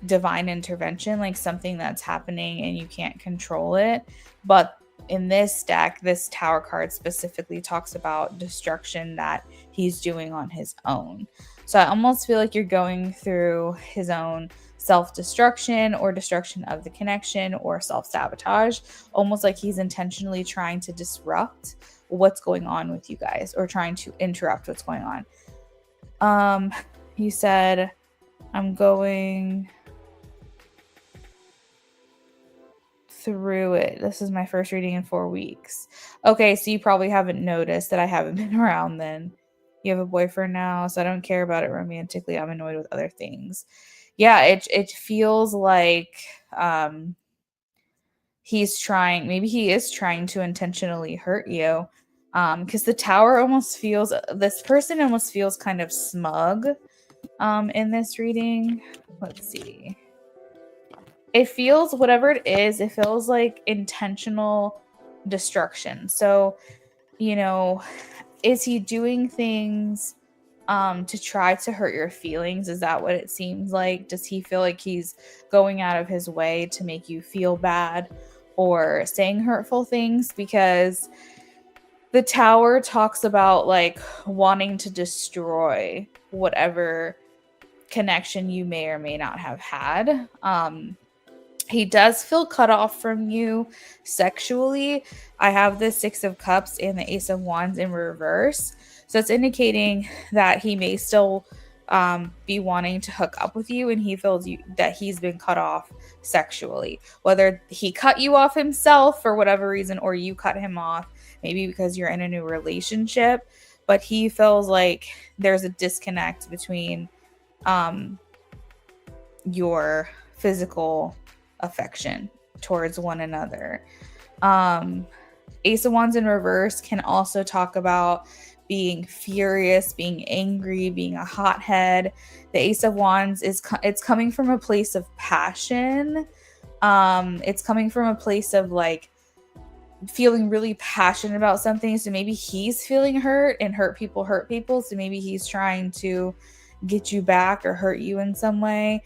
divine intervention, like something that's happening and you can't control it. But in this deck, this Tower card specifically talks about destruction that he's doing on his own. So I almost feel like you're going through his own self-destruction or destruction of the connection or self-sabotage, almost like he's intentionally trying to disrupt what's going on with you guys or trying to interrupt what's going on. You said I'm going through it. This is my first reading in 4 weeks. Okay, so you probably haven't noticed that I haven't been around then. You have a boyfriend now, so I don't care about it romantically. I'm annoyed with other things. Yeah, it feels like he's trying, maybe he is trying to intentionally hurt you. Because the Tower almost feels, this person almost feels kind of smug in this reading. Let's see. It feels, whatever it feels like intentional destruction. So, is he doing things to try to hurt your feelings? Is that what it seems like? Does he feel like he's going out of his way to make you feel bad or saying hurtful things? Because the Tower talks about like wanting to destroy whatever connection you may or may not have had. He does feel cut off from you sexually. I have the Six of Cups and the Ace of Wands in reverse. So it's indicating that he may still be wanting to hook up with you, and he feels that he's been cut off sexually. Whether he cut you off himself for whatever reason, or you cut him off, maybe because you're in a new relationship. But he feels like there's a disconnect between your physical affection towards one another. Ace of Wands in reverse can also talk about being furious, being angry, being a hothead. The Ace of Wands it's coming from a place of passion. It's coming from a place of like feeling really passionate about something. So maybe he's feeling hurt, and hurt people. So maybe he's trying to get you back or hurt you in some way,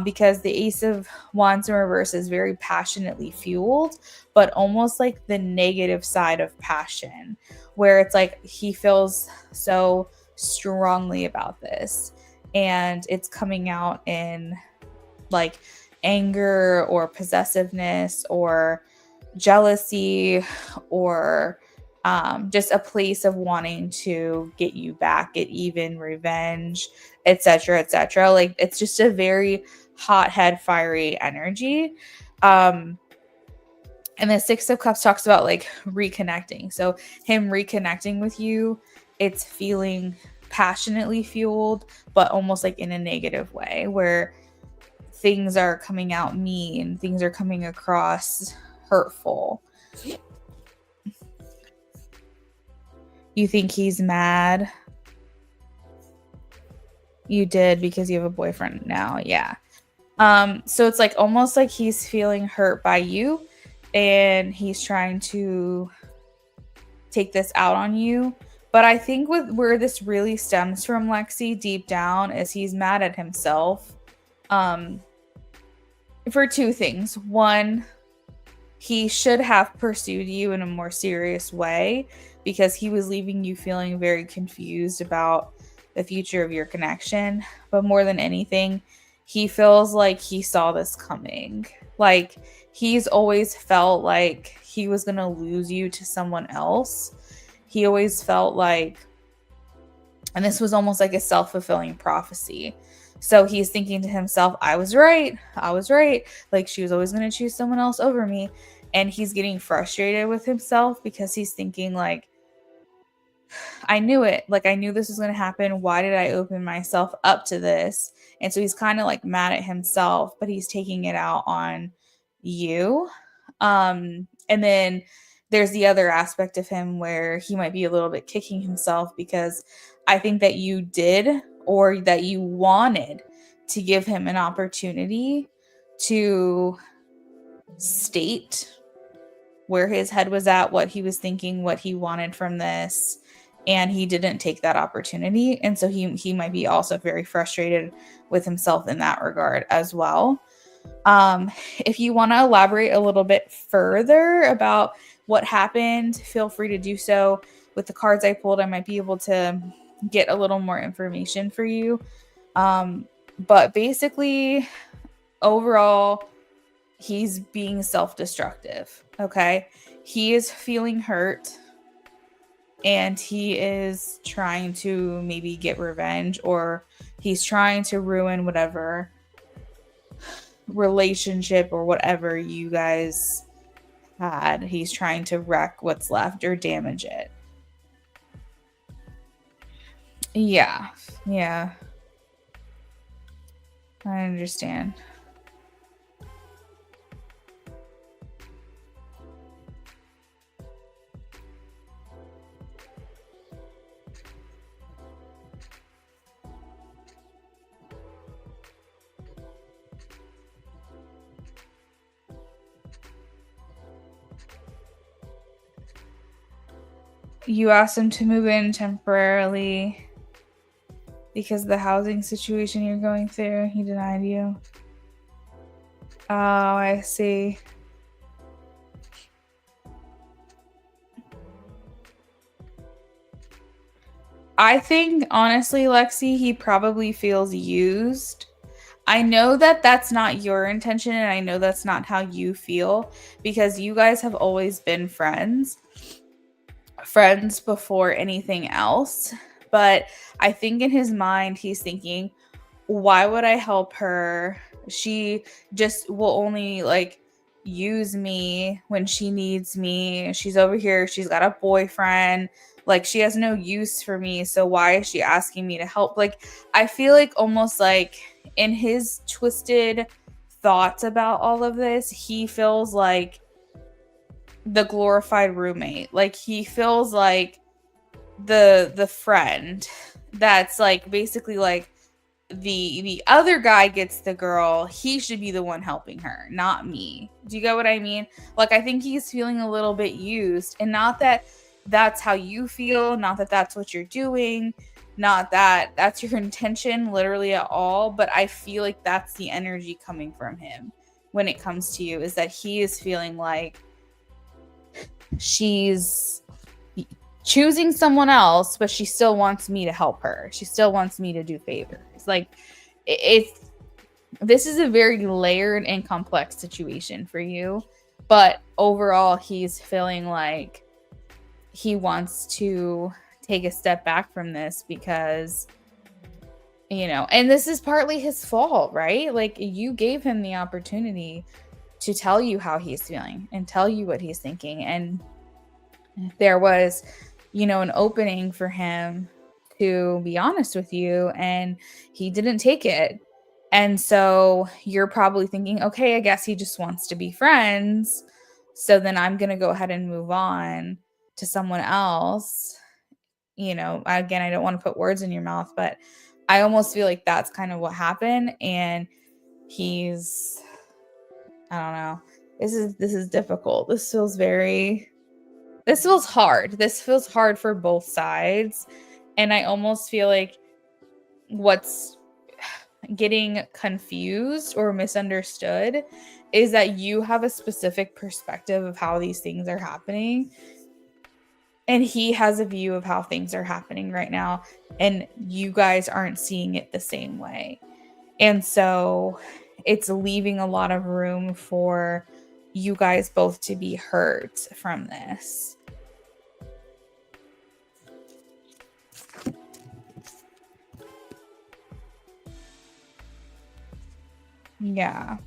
because the Ace of Wands in reverse is very passionately fueled, but almost like the negative side of passion, where it's like he feels so strongly about this and it's coming out in like anger or possessiveness or jealousy or just a place of wanting to get you back, get even, revenge, etc., etc. Like it's just a very hothead, fiery energy. And the Six of Cups talks about like reconnecting. So him reconnecting with you, it's feeling passionately fueled, but almost like in a negative way, where things are coming out mean, things are coming across hurtful. You think he's mad? You did, because you have a boyfriend now. Yeah. So it's like almost like he's feeling hurt by you and he's trying to take this out on you. But I think with where this really stems from, Lexi, deep down, is he's mad at himself. For two things. One, he should have pursued you in a more serious way, because he was leaving you feeling very confused about the future of your connection. But more than anything, he feels like he saw this coming. Like he's always felt like he was going to lose you to someone else. He always felt like, and this was almost like a self-fulfilling prophecy. So he's thinking to himself, I was right. Like she was always going to choose someone else over me. And he's getting frustrated with himself because he's thinking like, I knew it. Like I knew this was going to happen. Why did I open myself up to this? And so he's kind of like mad at himself, but he's taking it out on you. And then there's the other aspect of him where he might be a little bit kicking himself, because I think that you did, or that you wanted to give him an opportunity to state where his head was at, what he was thinking, what he wanted from this, and he didn't take that opportunity. And so he might be also very frustrated with himself in that regard as well. If you want to elaborate a little bit further about what happened, feel free to do so. With the cards I pulled, I might be able to get a little more information for you. But basically, overall, he's being self-destructive. Okay. He is feeling hurt and he is trying to maybe get revenge, or he's trying to ruin whatever relationship or whatever you guys had. He's trying to wreck what's left or damage it. Yeah. Yeah. I understand. You asked him to move in temporarily because of the housing situation you're going through. He denied you. Oh, I see. I think, honestly, Lexi, he probably feels used. I know that that's not your intention, and I know that's not how you feel, because you guys have always been friends before anything else. But I think in his mind, he's thinking, why would I help her? She just will only like use me when she needs me. She's over here, she's got a boyfriend. Like, she has no use for me. So why is she asking me to help? Like, I feel like almost like in his twisted thoughts about all of this, he feels like the glorified roommate. Like, he feels like the friend that's like basically like the other guy gets the girl, he should be the one helping her, not me. Do you get what I mean? Like, I think he's feeling a little bit used, and not that that's how you feel, not that that's what you're doing, not that that's your intention literally at all, but I feel like that's the energy coming from him when it comes to you, is that he is feeling like she's choosing someone else, but she still wants me to help her. She still wants me to do favors. Like, it's this is a very layered and complex situation for you, but overall, he's feeling like he wants to take a step back from this because, and this is partly his fault, right? Like, you gave him the opportunity to tell you how he's feeling and tell you what he's thinking, and there was an opening for him to be honest with you, and he didn't take it. And so you're probably thinking, okay, I guess he just wants to be friends. So then I'm going to go ahead and move on to someone else. Again, I don't want to put words in your mouth, but I almost feel like that's kind of what happened. And he's, I don't know. This is difficult. This feels hard. This feels hard for both sides. And I almost feel like what's getting confused or misunderstood is that you have a specific perspective of how these things are happening. And he has a view of how things are happening right now. And you guys aren't seeing it the same way. And so it's leaving a lot of room for you guys both to be hurt from this. Yeah.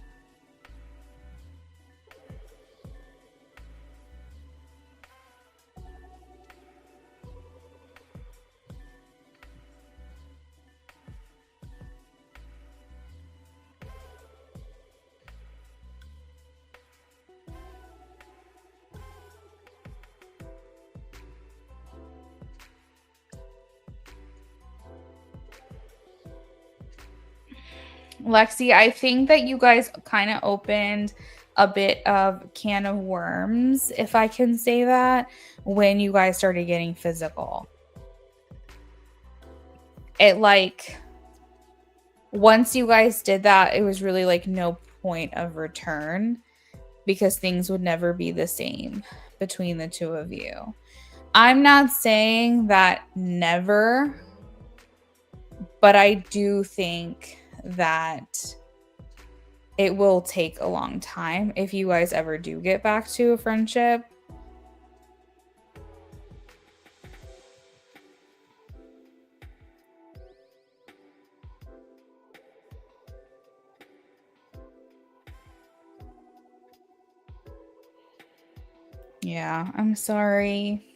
Lexi, I think that you guys kind of opened a bit of can of worms, if I can say that, when you guys started getting physical. It like, once you guys did that, it was really like no point of return because things would never be the same between the two of you. I'm not saying that never, but I do think that it will take a long time if you guys ever do get back to a friendship. Yeah, I'm sorry.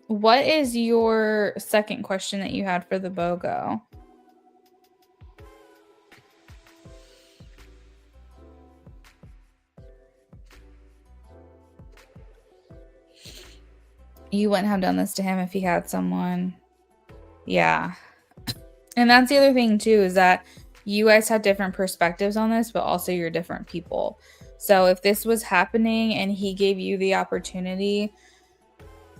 What is your second question that you had for the BOGO? You wouldn't have done this to him if he had someone. Yeah. And that's the other thing too, is that you guys have different perspectives on this, but also you're different people. So if this was happening and he gave you the opportunity,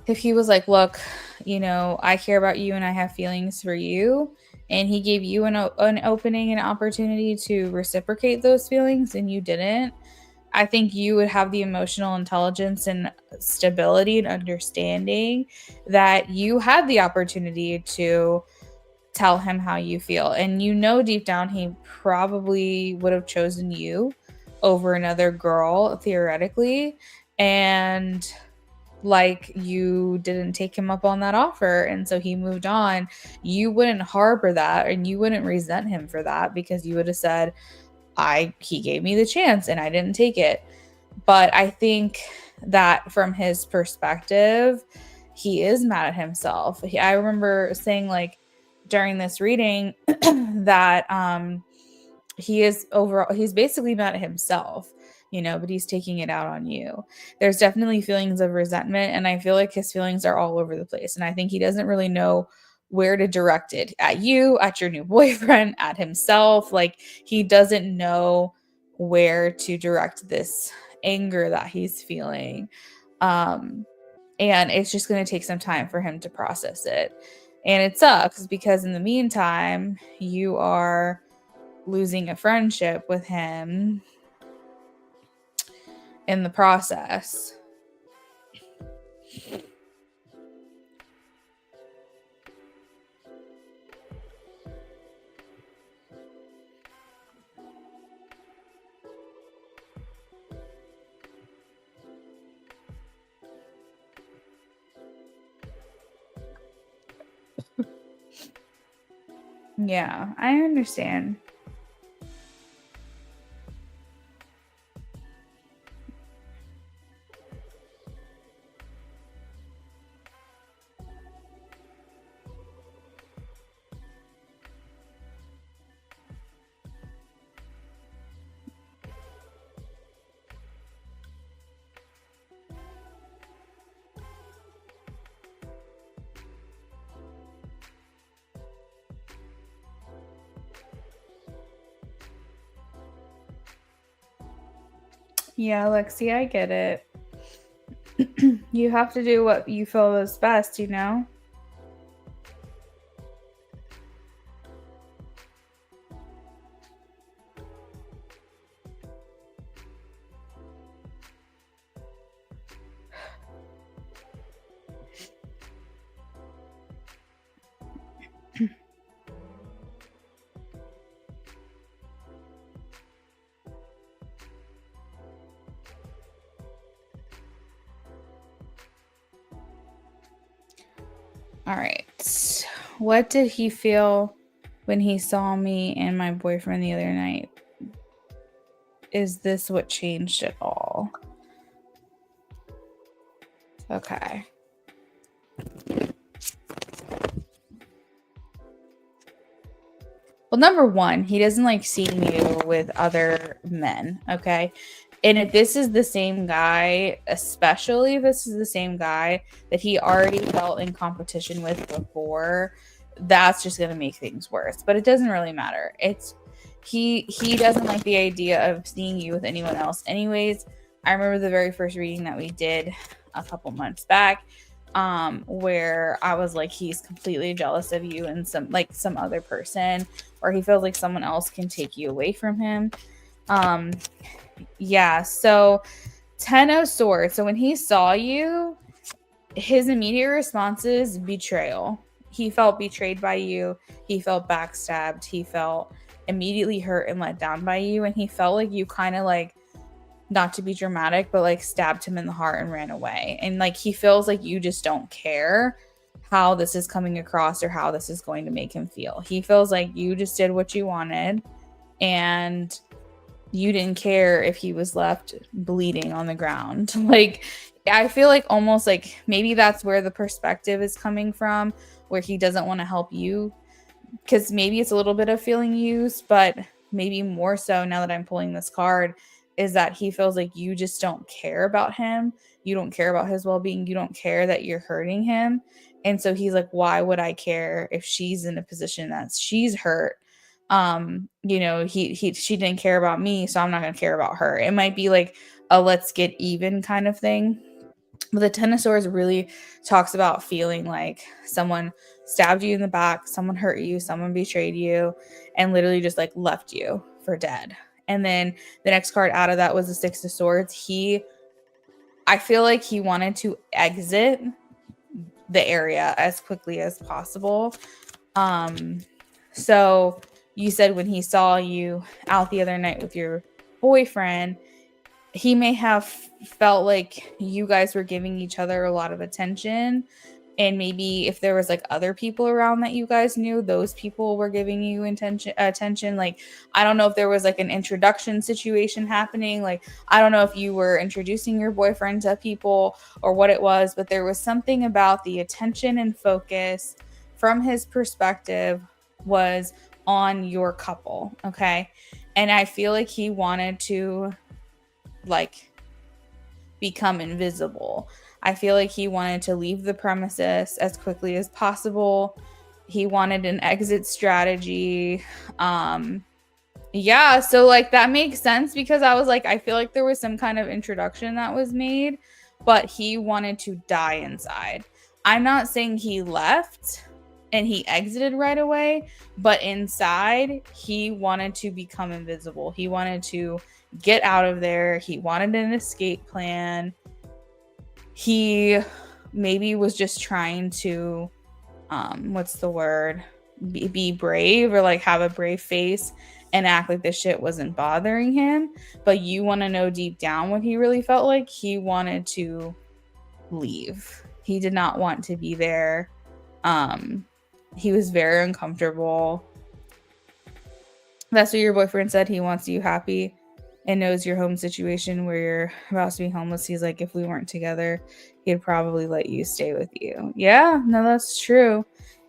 if he was like, look, you know, I care about you and I have feelings for you, and he gave you an opening and opportunity to reciprocate those feelings and you didn't, I think you would have the emotional intelligence and stability and understanding that you had the opportunity to tell him how you feel. And you know, deep down, he probably would have chosen you over another girl, theoretically. And like, you didn't take him up on that offer. And so he moved on. You wouldn't harbor that and you wouldn't resent him for that because you would have said, he gave me the chance and I didn't take it. But I think that from his perspective, he is mad at himself. I remember saying, like, during this reading that he's basically mad at himself, you know, but he's taking it out on you. There's definitely feelings of resentment, and I feel like his feelings are all over the place, and I think he doesn't really know where to direct it, at you, at your new boyfriend, at himself. Like, he doesn't know where to direct this anger that he's feeling. And it's just going to take some time for him to process it. And it sucks because in the meantime, you are losing a friendship with him in the process. Yeah, I understand. Yeah, Lexi, I get it. You have to do what you feel is best, you know? All right. What did he feel when he saw me and my boyfriend the other night? Is this what changed it all? Okay. Well, number one, he doesn't like seeing you with other men, okay? And if this is the same guy, especially if this is the same guy that he already felt in competition with before, that's just going to make things worse. But it doesn't really matter. It's he doesn't like the idea of seeing you with anyone else anyways. I remember the very first reading that we did a couple months back, where I was like, he's completely jealous of you and some other person, or he feels like someone else can take you away from him. Yeah, so 10 of Swords. So when he saw you, his immediate response is betrayal. He felt betrayed by you. He felt backstabbed. He felt immediately hurt and let down by you. And he felt like you kind of like, not to be dramatic, but like stabbed him in the heart and ran away. And like he feels like you just don't care how this is coming across or how this is going to make him feel. He feels like you just did what you wanted and you didn't care if he was left bleeding on the ground. Like, I feel like almost like maybe that's where the perspective is coming from, where he doesn't want to help you, because maybe it's a little bit of feeling used, but maybe more so now that I'm pulling this card is that he feels like you just don't care about him. You don't care about his well-being. You don't care that you're hurting him. And so he's like, why would I care if she's in a position that she's hurt? She didn't care about me, so I'm not going to care about her. It might be like a let's get even kind of thing. But the Ten of Swords really talks about feeling like someone stabbed you in the back, someone hurt you, someone betrayed you, and literally just like left you for dead. And then the next card out of that was the Six of Swords. I feel like he wanted to exit the area as quickly as possible. So you said when he saw you out the other night with your boyfriend, he may have felt like you guys were giving each other a lot of attention. And maybe if there was like other people around that you guys knew, those people were giving you attention. Like, I don't know if there was like an introduction situation happening. Like, I don't know if you were introducing your boyfriend to people or what it was, but there was something about the attention and focus from his perspective was on your couple. Okay. And I feel like he wanted to like become invisible. I feel like he wanted to leave the premises as quickly as possible. He wanted an exit strategy. Yeah, so like that makes sense because I was like, I feel like there was some kind of introduction that was made, but he wanted to die inside. I'm not saying he left and he exited right away, but inside he wanted to become invisible. He wanted to get out of there. He wanted an escape plan. He maybe was just trying to be brave, or like have a brave face and act like this shit wasn't bothering him. But you want to know deep down what he really felt like. He wanted to leave. He did not want to be there. He was very uncomfortable. That's what your boyfriend said. He wants you happy and knows your home situation where you're about to be homeless. He's like, if we weren't together, he'd probably let you stay with you. Yeah, no, that's true.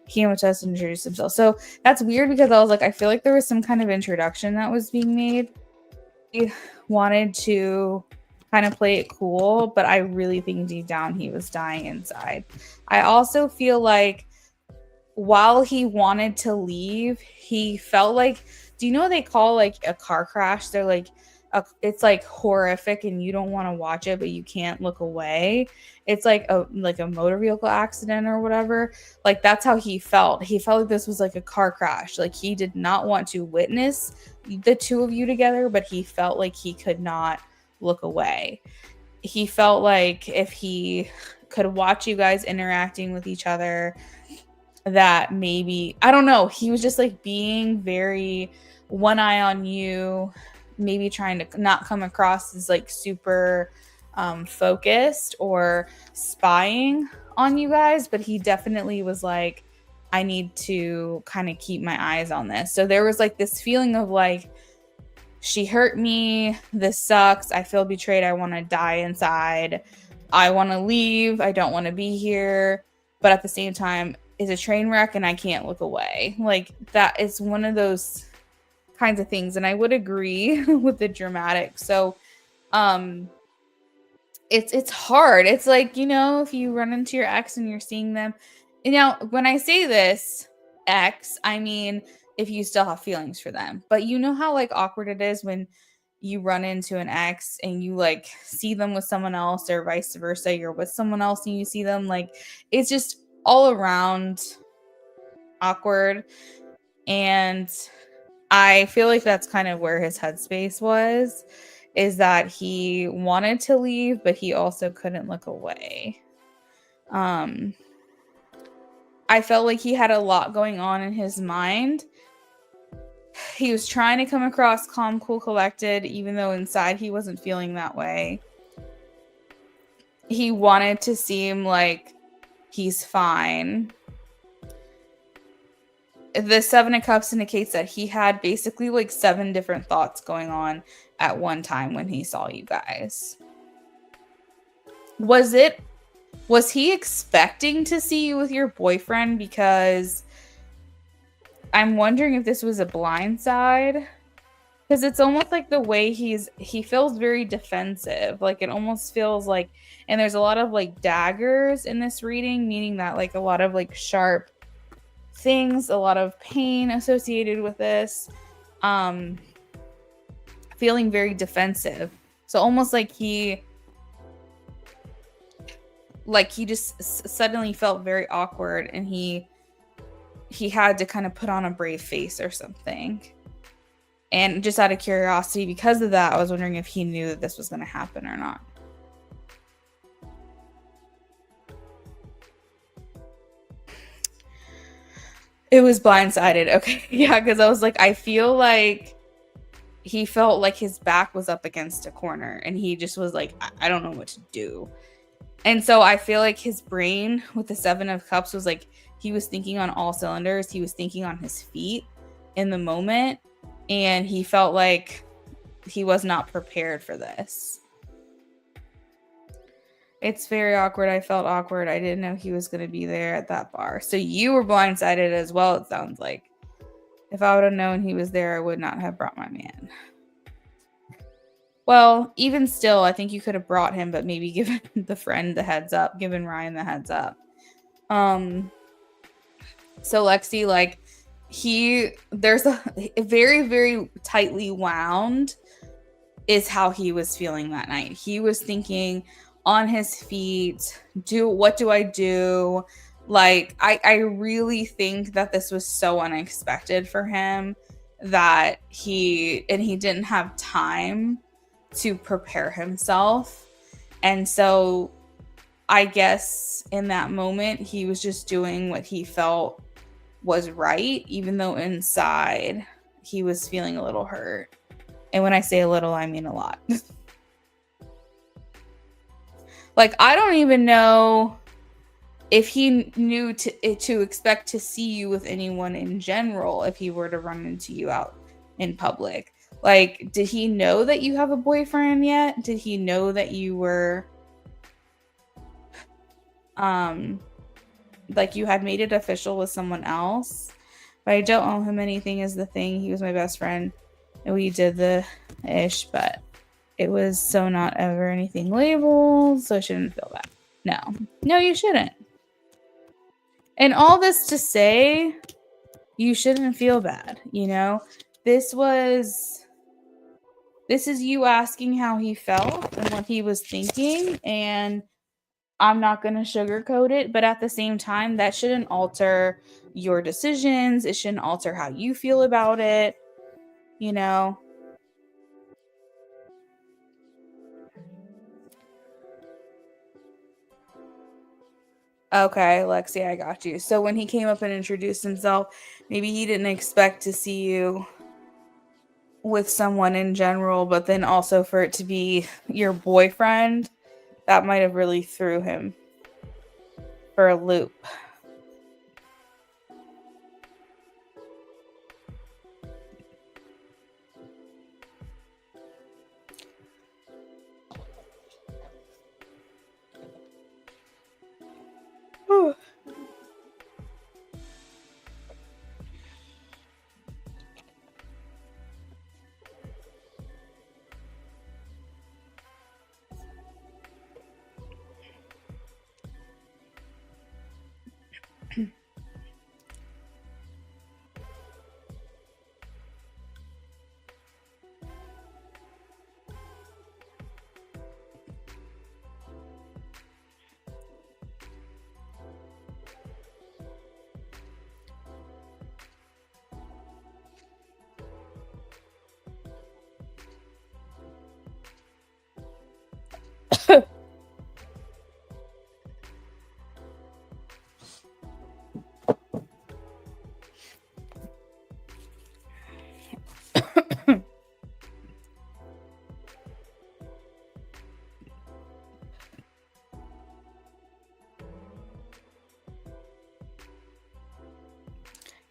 He came to us and introduced himself. So that's weird because I was like, I feel like there was some kind of introduction that was being made. He wanted to kind of play it cool, but I really think deep down he was dying inside. I also feel like while he wanted to leave, he felt like, do you know what they call like a car crash? They're like, it's like horrific and you don't want to watch it, but you can't look away. It's like a motor vehicle accident or whatever. Like that's how he felt. He felt like this was like a car crash. Like he did not want to witness the two of you together, but he felt like he could not look away. He felt like if he could watch you guys interacting with each other, that maybe, I don't know, he was just like being very one eye on you, maybe trying to not come across as like super focused or spying on you guys, but he definitely was like, I need to kind of keep my eyes on this. So there was like this feeling of like, she hurt me, this sucks, I feel betrayed, I want to die inside, I want to leave, I don't want to be here, but at the same time is a train wreck and I can't look away. Like that is one of those kinds of things. And I would agree with the dramatic. So it's hard. It's like, you know, if you run into your ex and you're seeing them, you know, when I say this, ex, I mean if you still have feelings for them. But you know how like awkward it is when you run into an ex and you like see them with someone else or vice versa, you're with someone else and you see them, like it's just all around awkward. And I feel like that's kind of where his headspace was, is that he wanted to leave but he also couldn't look away. I felt like he had a lot going on in his mind. He was trying to come across calm, cool, collected, even though inside he wasn't feeling that way. He wanted to seem like he's fine. The Seven of Cups indicates that he had basically like 7 different thoughts going on at one time when he saw you guys. Was he expecting to see you with your boyfriend? Because I'm wondering if this was a blindside. Because it's almost like the way he feels very defensive. Like it almost feels like, and there's a lot of like daggers in this reading, meaning that like a lot of like sharp things, a lot of pain associated with this. Feeling very defensive. So almost like he just suddenly felt very awkward and he had to kind of put on a brave face or something. And just out of curiosity, because of that, I was wondering if he knew that this was going to happen or not. It was blindsided. Okay. Yeah, because I was like, I feel like he felt like his back was up against a corner and he just was like, I don't know what to do. And so I feel like his brain with the 7 of Cups was like, he was thinking on all cylinders. He was thinking on his feet in the moment. And he felt like he was not prepared for this. It's very awkward. I felt awkward. I didn't know he was going to be there at that bar. So you were blindsided as well, it sounds like. If I would have known he was there, I would not have brought my man. Well, even still, I think you could have brought him, but maybe given the friend the heads up, given Ryan the heads up. So Lexi, like, there's a very, very tightly wound is how he was feeling that night. He was thinking on his feet, what do I do? Like, I really think that this was so unexpected for him that he didn't have time to prepare himself. And so I guess in that moment, he was just doing what he felt was right, even though inside he was feeling a little hurt. And when I say a little, I mean a lot. Like, I don't even know if he knew to expect to see you with anyone in general if he were to run into you out in public. Like, did he know that you have a boyfriend yet? Did he know that you were like you had made it official with someone else? But I don't owe him anything is the thing. He was my best friend and we did the ish, but it was so not ever anything labeled, so I shouldn't feel bad. No, you shouldn't. And all this to say, you shouldn't feel bad, you know? This is you asking how he felt and what he was thinking, and I'm not going to sugarcoat it, but at the same time, that shouldn't alter your decisions. It shouldn't alter how you feel about it, you know? Okay, Lexi, I got you. So when he came up and introduced himself, maybe he didn't expect to see you with someone in general, but then also for it to be your boyfriend, that might have really threw him for a loop. Whew.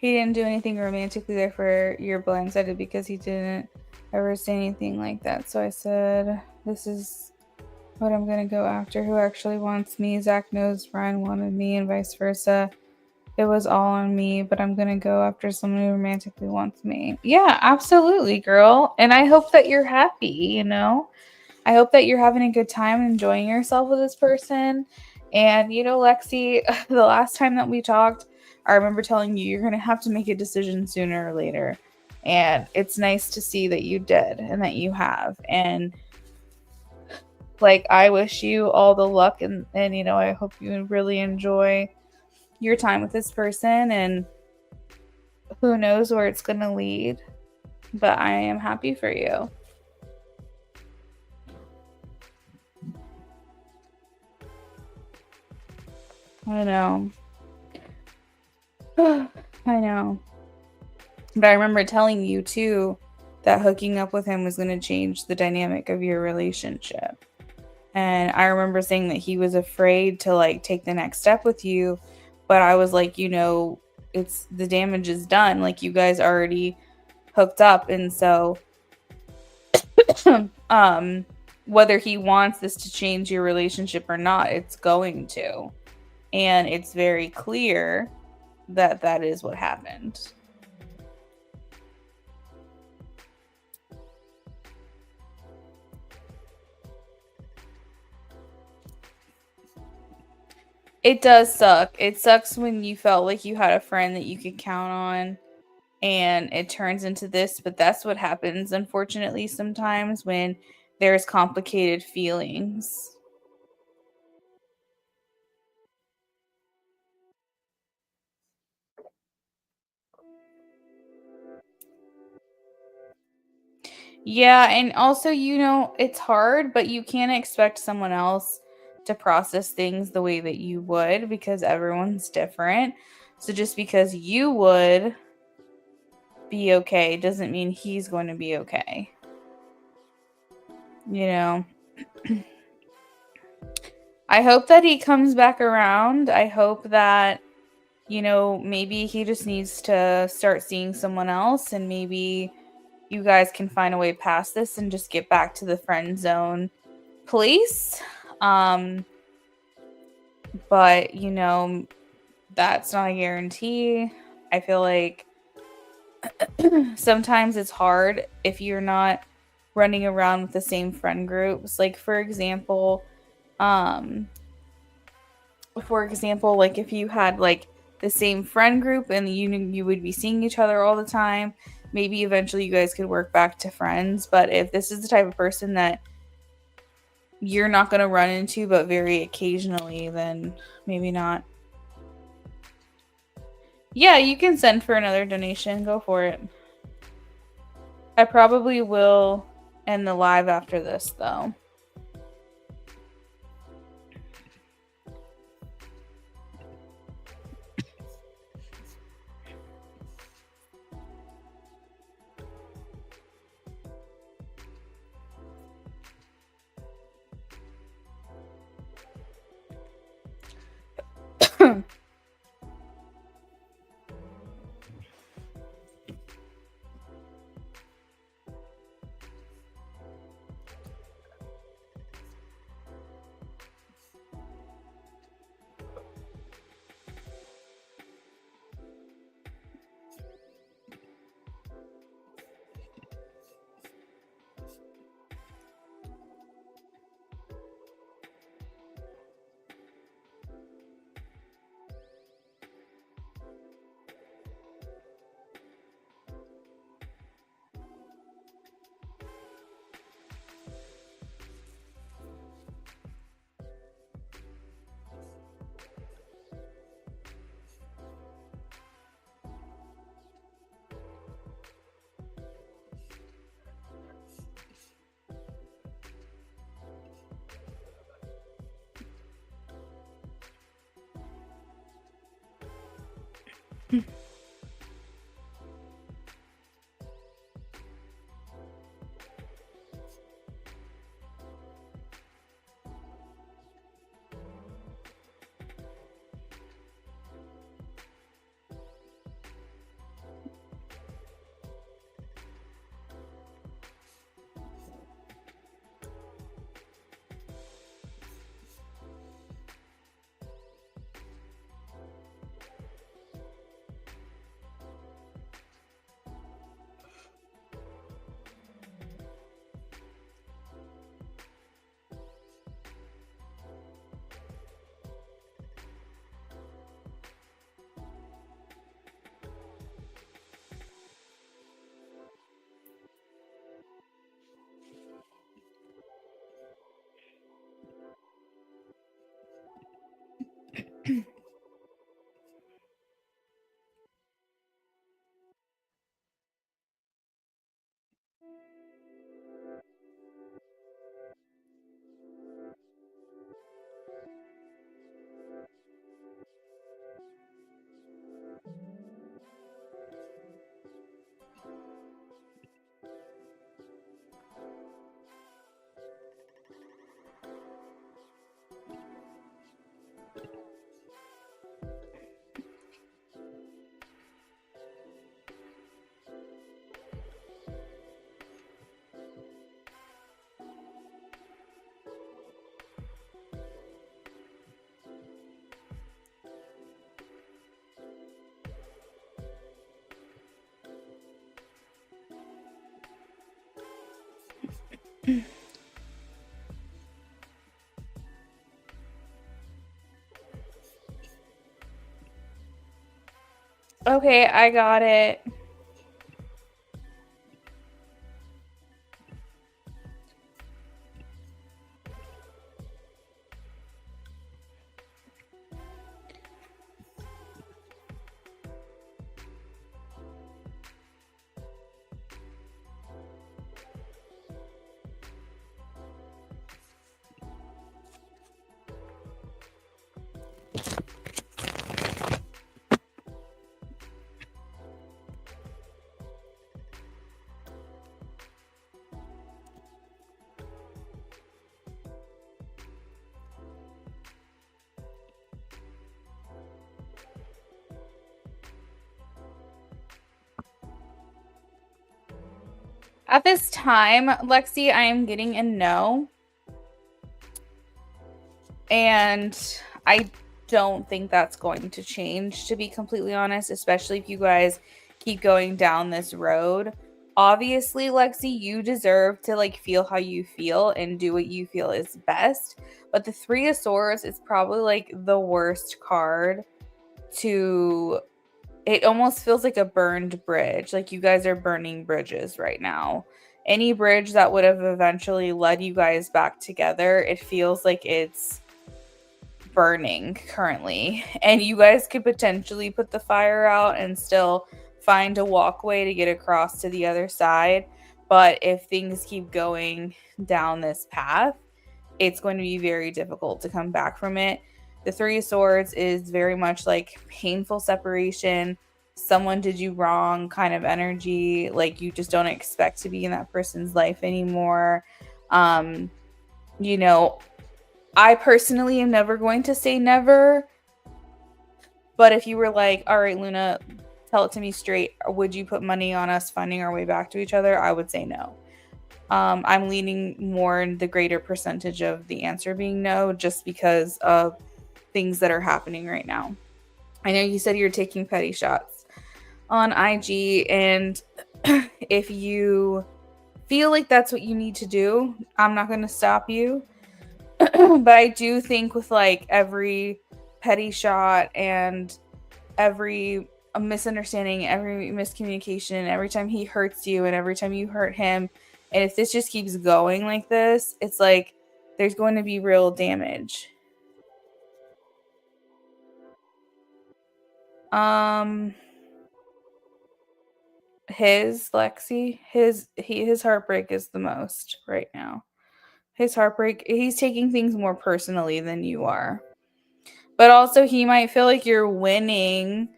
he didn't do anything romantically there for you're blindsided because he didn't ever say anything like that. So I said, this is what I'm gonna go after. Who actually wants me? Zach knows Ryan wanted me and vice versa. It was all on me, but I'm gonna go after someone who romantically wants me. Yeah, absolutely, girl. And I hope that you're happy, you know? I hope that you're having a good time and enjoying yourself with this person. And, you know, Lexi, the last time that we talked, I remember telling you you're going to have to make a decision sooner or later. And it's nice to see that you did and that you have. And, like, I wish you all the luck. And you know, I hope you really enjoy your time with this person. And who knows where it's going to lead. But I am happy for you. I know. I know. But I remember telling you too that hooking up with him was going to change the dynamic of your relationship. And I remember saying that he was afraid to like take the next step with you, but I was like, you know, it's the damage is done. Like you guys already hooked up, and so whether he wants this to change your relationship or not, it's going to. And it's very clear that that is what happened. It does suck. It sucks when you felt like you had a friend that you could count on and it turns into this, but that's what happens, unfortunately, sometimes when there's complicated feelings. Yeah, and also, you know, it's hard, but you can't expect someone else to process things the way that you would because everyone's different. So just because you would be okay doesn't mean he's going to be okay. You know, I hope that he comes back around. I hope that, you know, maybe he just needs to start seeing someone else and maybe you guys can find a way past this and just get back to the friend zone place. Um, but, you know, that's not a guarantee. I feel like sometimes it's hard if you're not running around with the same friend groups. Like, um, for example, like if you had like the same friend group and you would be seeing each other all the time, maybe eventually you guys could work back to friends. But if this is the type of person that you're not going to run into but very occasionally, then maybe not. Yeah, you can send for another donation. Go for it. I probably will end the live after this though. Okay, I got it. At this time, Lexi, I am getting a no. And I don't think that's going to change, to be completely honest, especially if you guys keep going down this road. Obviously, Lexi, you deserve to like feel how you feel and do what you feel is best. But the Three of Swords is probably like the worst card to, it almost feels like a burned bridge. Like you guys are burning bridges right now. Any bridge that would have eventually led you guys back together, it feels like it's burning currently. And you guys could potentially put the fire out and still find a walkway to get across to the other side. But if things keep going down this path, it's going to be very difficult to come back from it. The Three of Swords is very much like painful separation. Someone did you wrong kind of energy. Like you just don't expect to be in that person's life anymore. Um, you know, I personally am never going to say never. But if you were like, all right, Luna, tell it to me straight, would you put money on us finding our way back to each other? I would say no. I'm leaning more in the greater percentage of the answer being no, just because of things that are happening right now. I know you said you're taking petty shots on IG, and if you feel like that's what you need to do, I'm not going to stop you. But I do think with like every petty shot and every misunderstanding, every miscommunication, every time he hurts you and every time you hurt him, and if this just keeps going like this, it's like there's going to be real damage. Um his Lexi, his heartbreak is the most right now. His heartbreak, he's taking things more personally than you are. But also he might feel like you're winning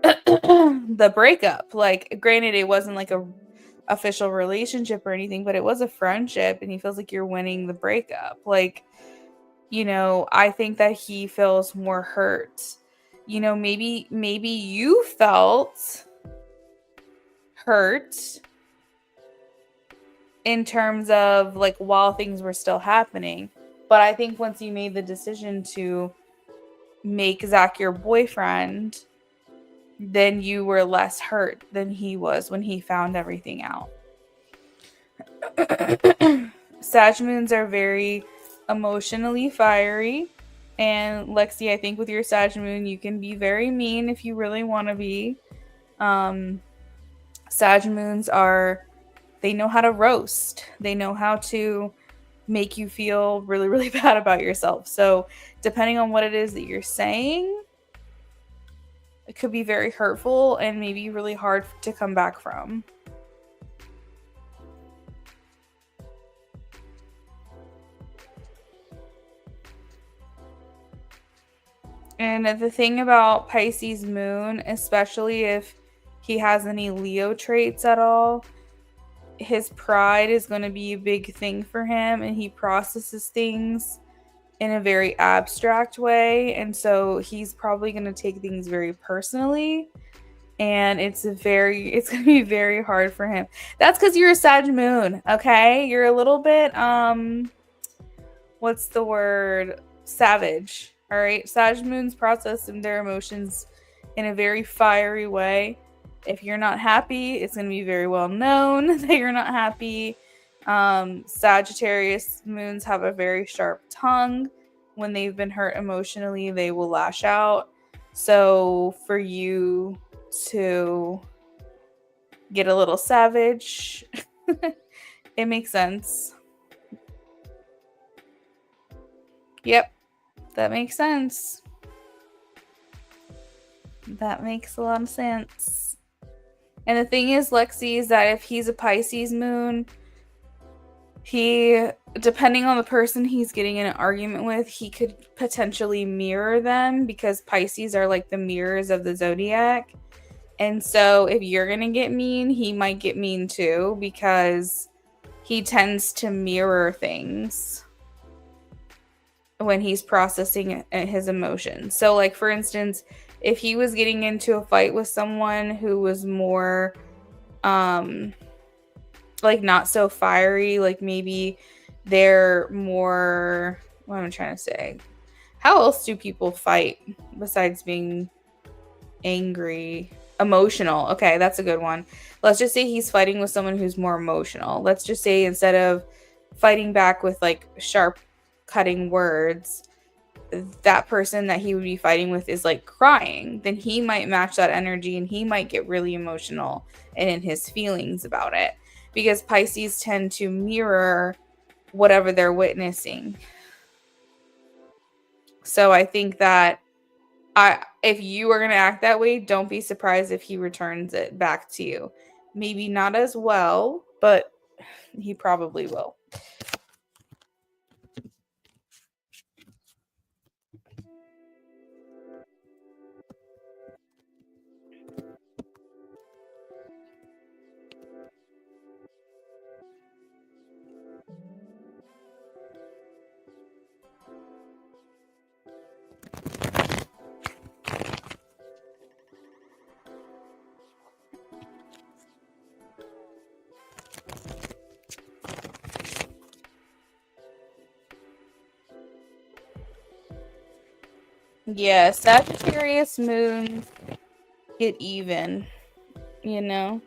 the breakup. Like granted it wasn't like a official relationship or anything, but it was a friendship and he feels like you're winning the breakup. Like, I think that he feels more hurt. Maybe you felt hurt in terms of like while things were still happening. But I think once you made the decision to make Zach your boyfriend, then you were less hurt than he was when he found everything out. Sag moons are very emotionally fiery. And Lexi, I think with your Sag moon, you can be very mean if you really want to be. Sag moons they know how to roast. They know how to make you feel really, really bad about yourself. So depending on what it is that you're saying, it could be very hurtful and maybe really hard to come back from. And the thing about Pisces moon, especially if he has any Leo traits at all, his pride is going to be a big thing for him, and he processes things in a very abstract way. And so he's probably going to take things very personally. And it's going to be very hard for him. That's because you're a Sag moon, okay? You're a little bit, what's the word? Savage. All right, Sag moons process their emotions in a very fiery way. If you're not happy, it's going to be very well known that you're not happy. Sagittarius moons have a very sharp tongue. When they've been hurt emotionally, they will lash out. So for you to get a little savage, it makes sense. Yep, that makes sense. That makes a lot of sense. And the thing is, Lexi, is that if he's a Pisces moon, he, depending on the person he's getting in an argument with, he could potentially mirror them because Pisces are like the mirrors of the zodiac. And so if you're going to get mean, he might get mean too because he tends to mirror things when he's processing his emotions. So like for instance, if he was getting into a fight with someone who was more like not so fiery, like maybe they're more, what am I trying to say? How else do people fight besides being angry? Emotional. Okay, that's a good one. Let's just say he's fighting with someone who's more emotional. Let's just say instead of fighting back with like sharp cutting words, that person that he would be fighting with is like crying, then he might match that energy and he might get really emotional and in his feelings about it because Pisces tend to mirror whatever they're witnessing. So I think that if you are going to act that way, don't be surprised if he returns it back to you. Maybe not as well, but he probably will. Yeah, Sagittarius moon get even, you know?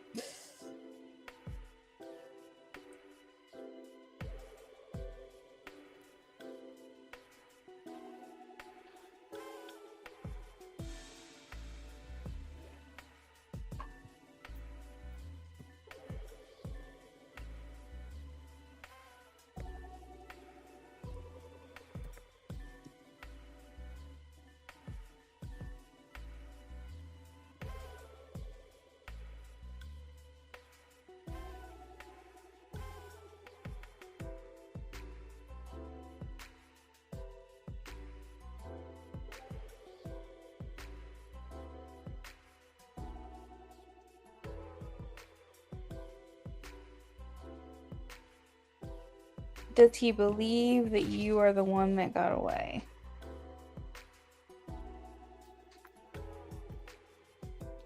Does he believe that you are the one that got away?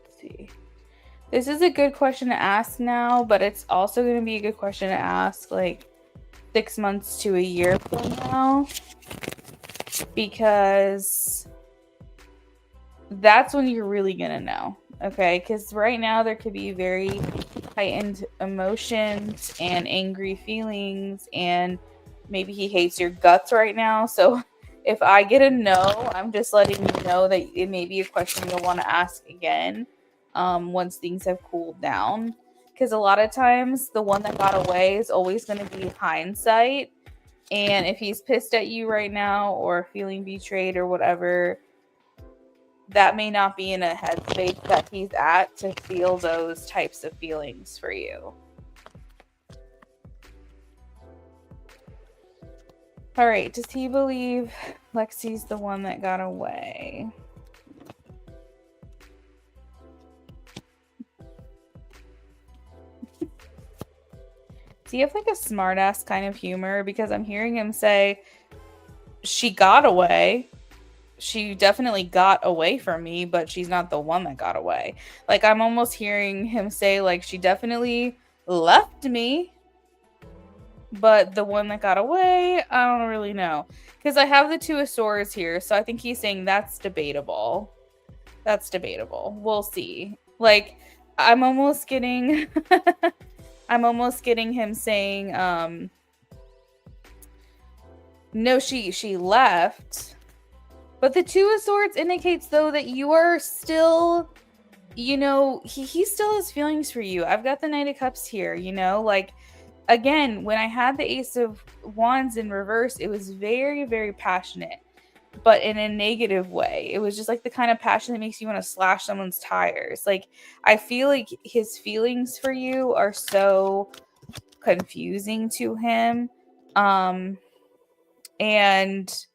Let's see. This is a good question to ask now, but it's also going to be a good question to ask like 6 months to a year from now. Because that's when you're really going to know. Okay? Because right now there could be very heightened emotions and angry feelings, and maybe he hates your guts right now. So if I get a no, I'm just letting you know that it may be a question you'll want to ask again once things have cooled down. Because a lot of times the one that got away is always going to be hindsight. And if he's pissed at you right now or feeling betrayed or whatever, that may not be in a headspace that he's at to feel those types of feelings for you. All right, does he believe Lexi's the one that got away? Does he have like a smartass kind of humor? Because I'm hearing him say, she got away. She definitely got away from me, but she's not the one that got away. Like, I'm almost hearing him say, like, she definitely left me, but the one that got away, I don't really know. Because I have the Two of Swords here, so I think he's saying that's debatable. That's debatable. We'll see. Like, I'm almost getting... I'm almost getting him saying, no, she left. But the Two of Swords indicates, though, that you are still, you know, he still has feelings for you. I've got the Knight of Cups here, you know, like, again, when I had the Ace of Wands in reverse, it was very, very passionate, but in a negative way. It was just like the kind of passion that makes you want to slash someone's tires. Like, I feel like his feelings for you are so confusing to him. And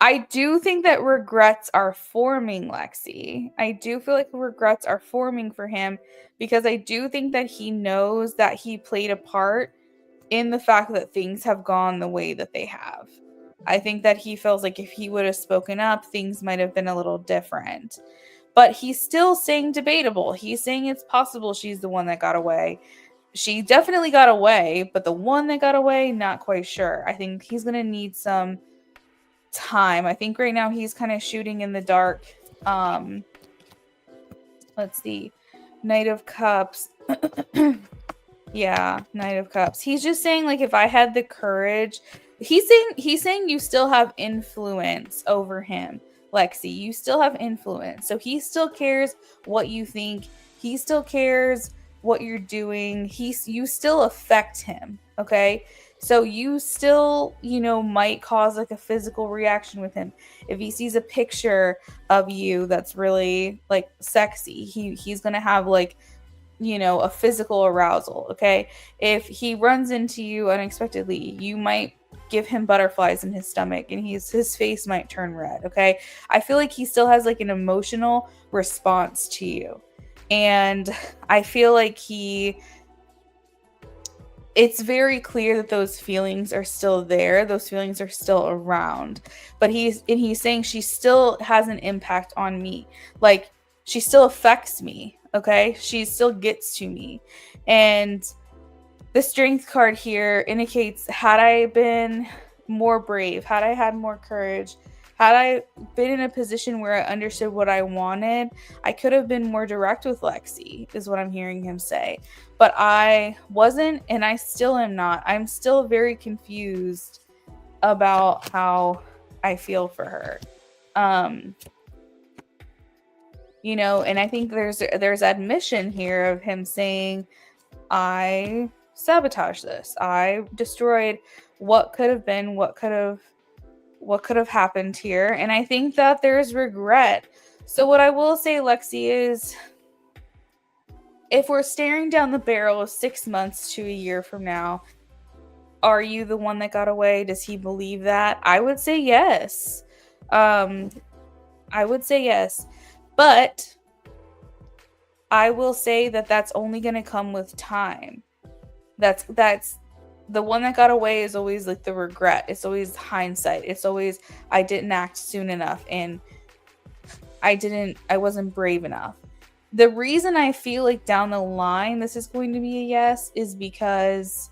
I do think that regrets are forming, Lexi. I do feel like regrets are forming for him because I do think that he knows that he played a part in the fact that things have gone the way that they have. I think that he feels like if he would have spoken up, things might have been a little different. But he's still saying debatable. He's saying it's possible she's the one that got away. She definitely got away, but the one that got away, not quite sure. I think he's going to need some time. I think right now he's kind of shooting in the dark. Let's see. Knight of Cups. Yeah, Knight of Cups. He's just saying, like, if I had the courage, he's saying you still have influence over him, Lexi. You still have influence. So he still cares what you think. He still cares what you're doing. You still affect him, okay? So you still, you know, might cause like a physical reaction with him. If he sees a picture of you that's really like sexy, he's going to have like, you know, a physical arousal, okay? If he runs into you unexpectedly, you might give him butterflies in his stomach and his face might turn red, okay? I feel like he still has like an emotional response to you. And I feel like it's very clear that those feelings are still there. Those feelings are still around. But he's saying she still has an impact on me. Like, she still affects me, okay? She still gets to me. And the Strength card here indicates, had I been more brave, had I had more courage, had I been in a position where I understood what I wanted, I could have been more direct with Lexi, is what I'm hearing him say. But I wasn't, and I still am not. I'm still very confused about how I feel for her. You know, and I think there's admission here of him saying, I sabotaged this. I destroyed what could have been, what could have happened here. And I think that there's regret. So what I will say, Lexi, is if we're staring down the barrel of 6 months to a year from now, are you the one that got away? Does he believe that? I would say yes. I would say yes. But I will say that that's only going to come with time. That's the one that got away is always like the regret. It's always hindsight. It's always, I didn't act soon enough and I wasn't brave enough. The reason I feel like down the line this is going to be a yes is because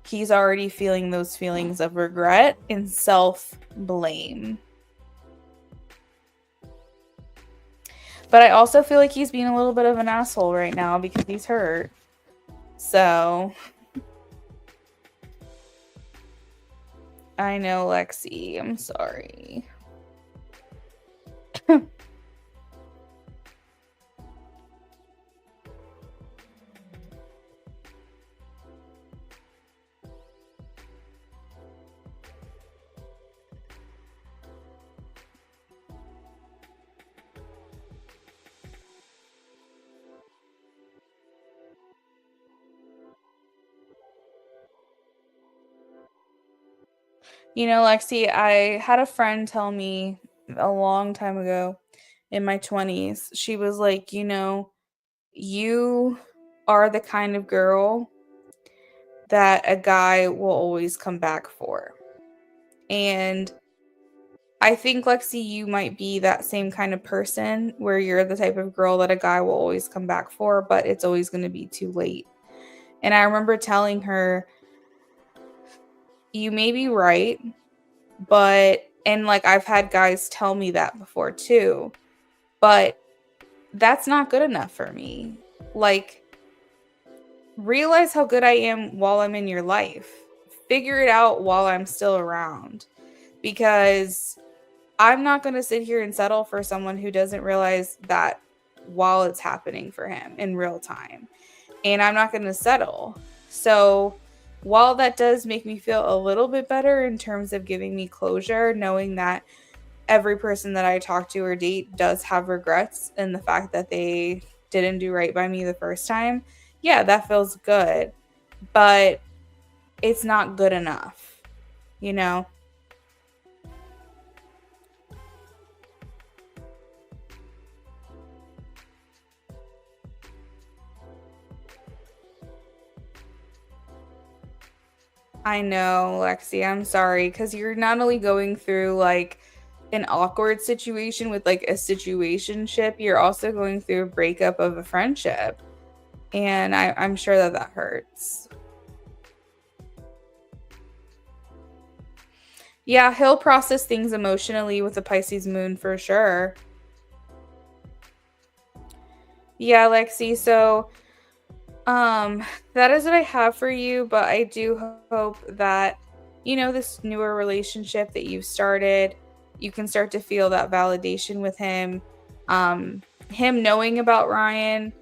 he's already feeling those feelings of regret and self-blame. But I also feel like he's being a little bit of an asshole right now because he's hurt. So I know, Lexi. I'm sorry. You know, Lexi, I had a friend tell me a long time ago in my 20s, she was like, you know, you are the kind of girl that a guy will always come back for. And I think, Lexi, you might be that same kind of person where you're the type of girl that a guy will always come back for, but it's always going to be too late. And I remember telling her, you may be right, but, and like I've had guys tell me that before too, but that's not good enough for me. Like, realize how good I am while I'm in your life. Figure it out while I'm still around. Because I'm not going to sit here and settle for someone who doesn't realize that while it's happening for him in real time. And I'm not going to settle. So, while that does make me feel a little bit better in terms of giving me closure, knowing that every person that I talk to or date does have regrets in the fact that they didn't do right by me the first time, yeah, that feels good. But it's not good enough, you know? I know, Lexi, I'm sorry, because you're not only going through like an awkward situation with like a situationship, you're also going through a breakup of a friendship. And I'm sure that that hurts. Yeah, he'll process things emotionally with the Pisces moon for sure. Yeah, Lexi, so that is what I have for you, but I do hope that this newer relationship that you've started, you can start to feel that validation with him. Him knowing about Ryan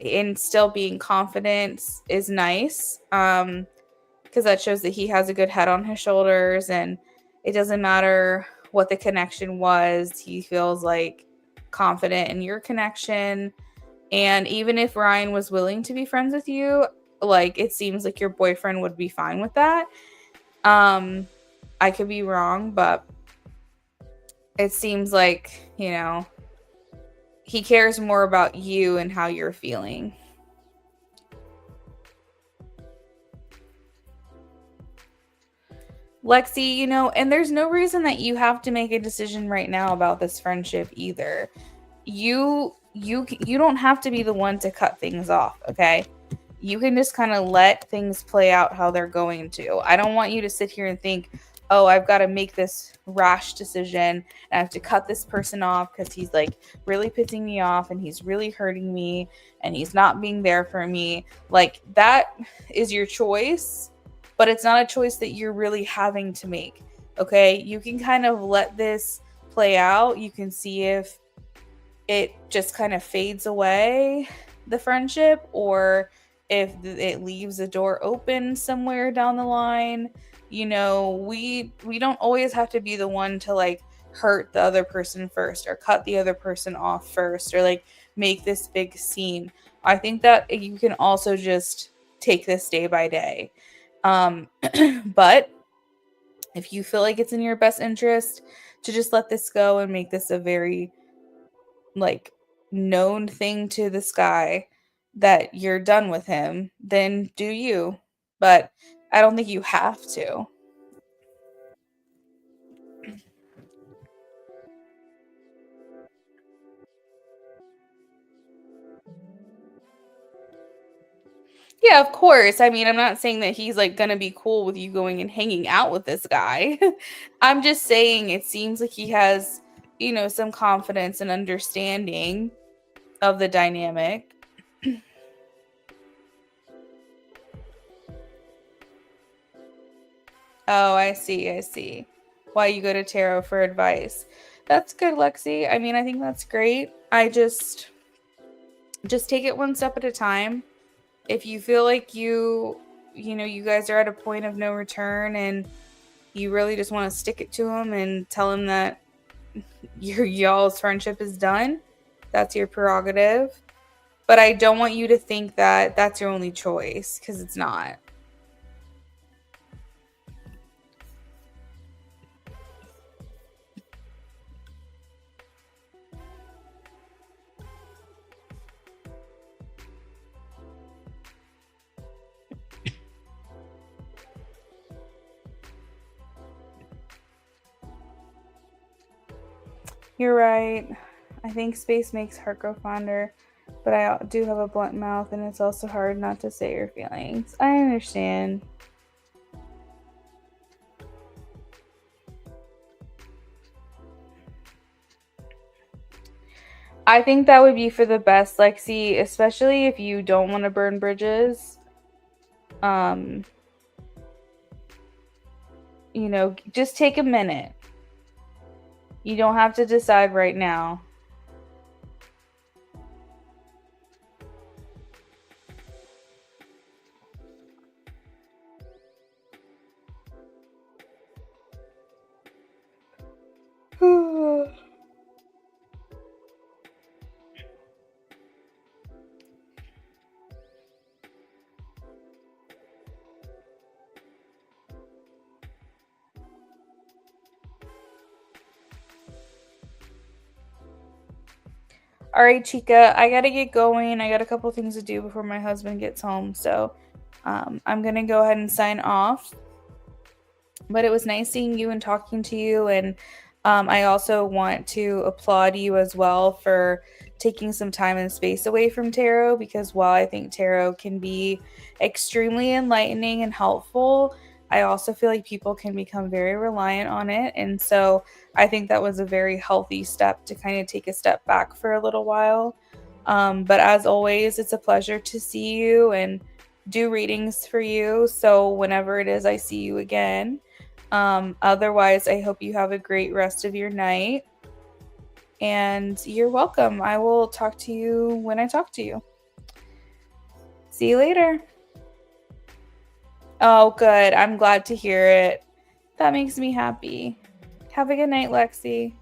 and still being confident is nice. Because that shows that he has a good head on his shoulders, and it doesn't matter what the connection was, he feels like confident in your connection. And even if Ryan was willing to be friends with you, like it seems like your boyfriend would be fine with that. um I could be wrong, but it seems like he cares more about you and how you're feeling. Lexi, and there's no reason that you have to make a decision right now about this friendship either. You don't have to be the one to cut things off, okay? You can just kind of let things play out how they're going to. I don't want you to sit here and think, "Oh, I've got to make this rash decision and I have to cut this person off because he's like really pissing me off and he's really hurting me and he's not being there for me." Like that is your choice, but it's not a choice that you're really having to make. Okay? You can kind of let this play out. You can see if it just kind of fades away, the friendship, or if it leaves a door open somewhere down the line. We don't always have to be the one to like hurt the other person first or cut the other person off first or like make this big scene. I think that you can also just take this day by day. But if you feel like it's in your best interest to just let this go and make this a very like known thing to the sky that you're done with him, then do you. But I don't think you have to. Yeah, of course. I mean, I'm not saying that he's like gonna be cool with you going and hanging out with this guy. I'm just saying it seems like he has, some confidence and understanding of the dynamic. Oh, I see. I see. Why you go to tarot for advice. That's good, Lexi. I mean, I think that's great. I just take it one step at a time. If you feel like you guys are at a point of no return and you really just want to stick it to him and tell him that y'all's friendship is done, that's your prerogative. But I don't want you to think that that's your only choice because it's not. You're right. I think space makes heart go fonder, but I do have a blunt mouth and it's also hard not to say your feelings. I understand. I think that would be for the best, Lexi, especially if you don't want to burn bridges. Um, just take a minute. You don't have to decide right now. All right, Chica, I gotta get going. I got a couple things to do before my husband gets home. So I'm gonna go ahead and sign off. But it was nice seeing you and talking to you. And I also want to applaud you as well for taking some time and space away from tarot, because while I think tarot can be extremely enlightening and helpful, I also feel like people can become very reliant on it. And so I think that was a very healthy step to kind of take a step back for a little while. But as always, it's a pleasure to see you and do readings for you. So whenever it is I see you again, otherwise, I hope you have a great rest of your night. And you're welcome. I will talk to you when I talk to you. See you later. Oh, good. I'm glad to hear it. That makes me happy. Have a good night, Lexi.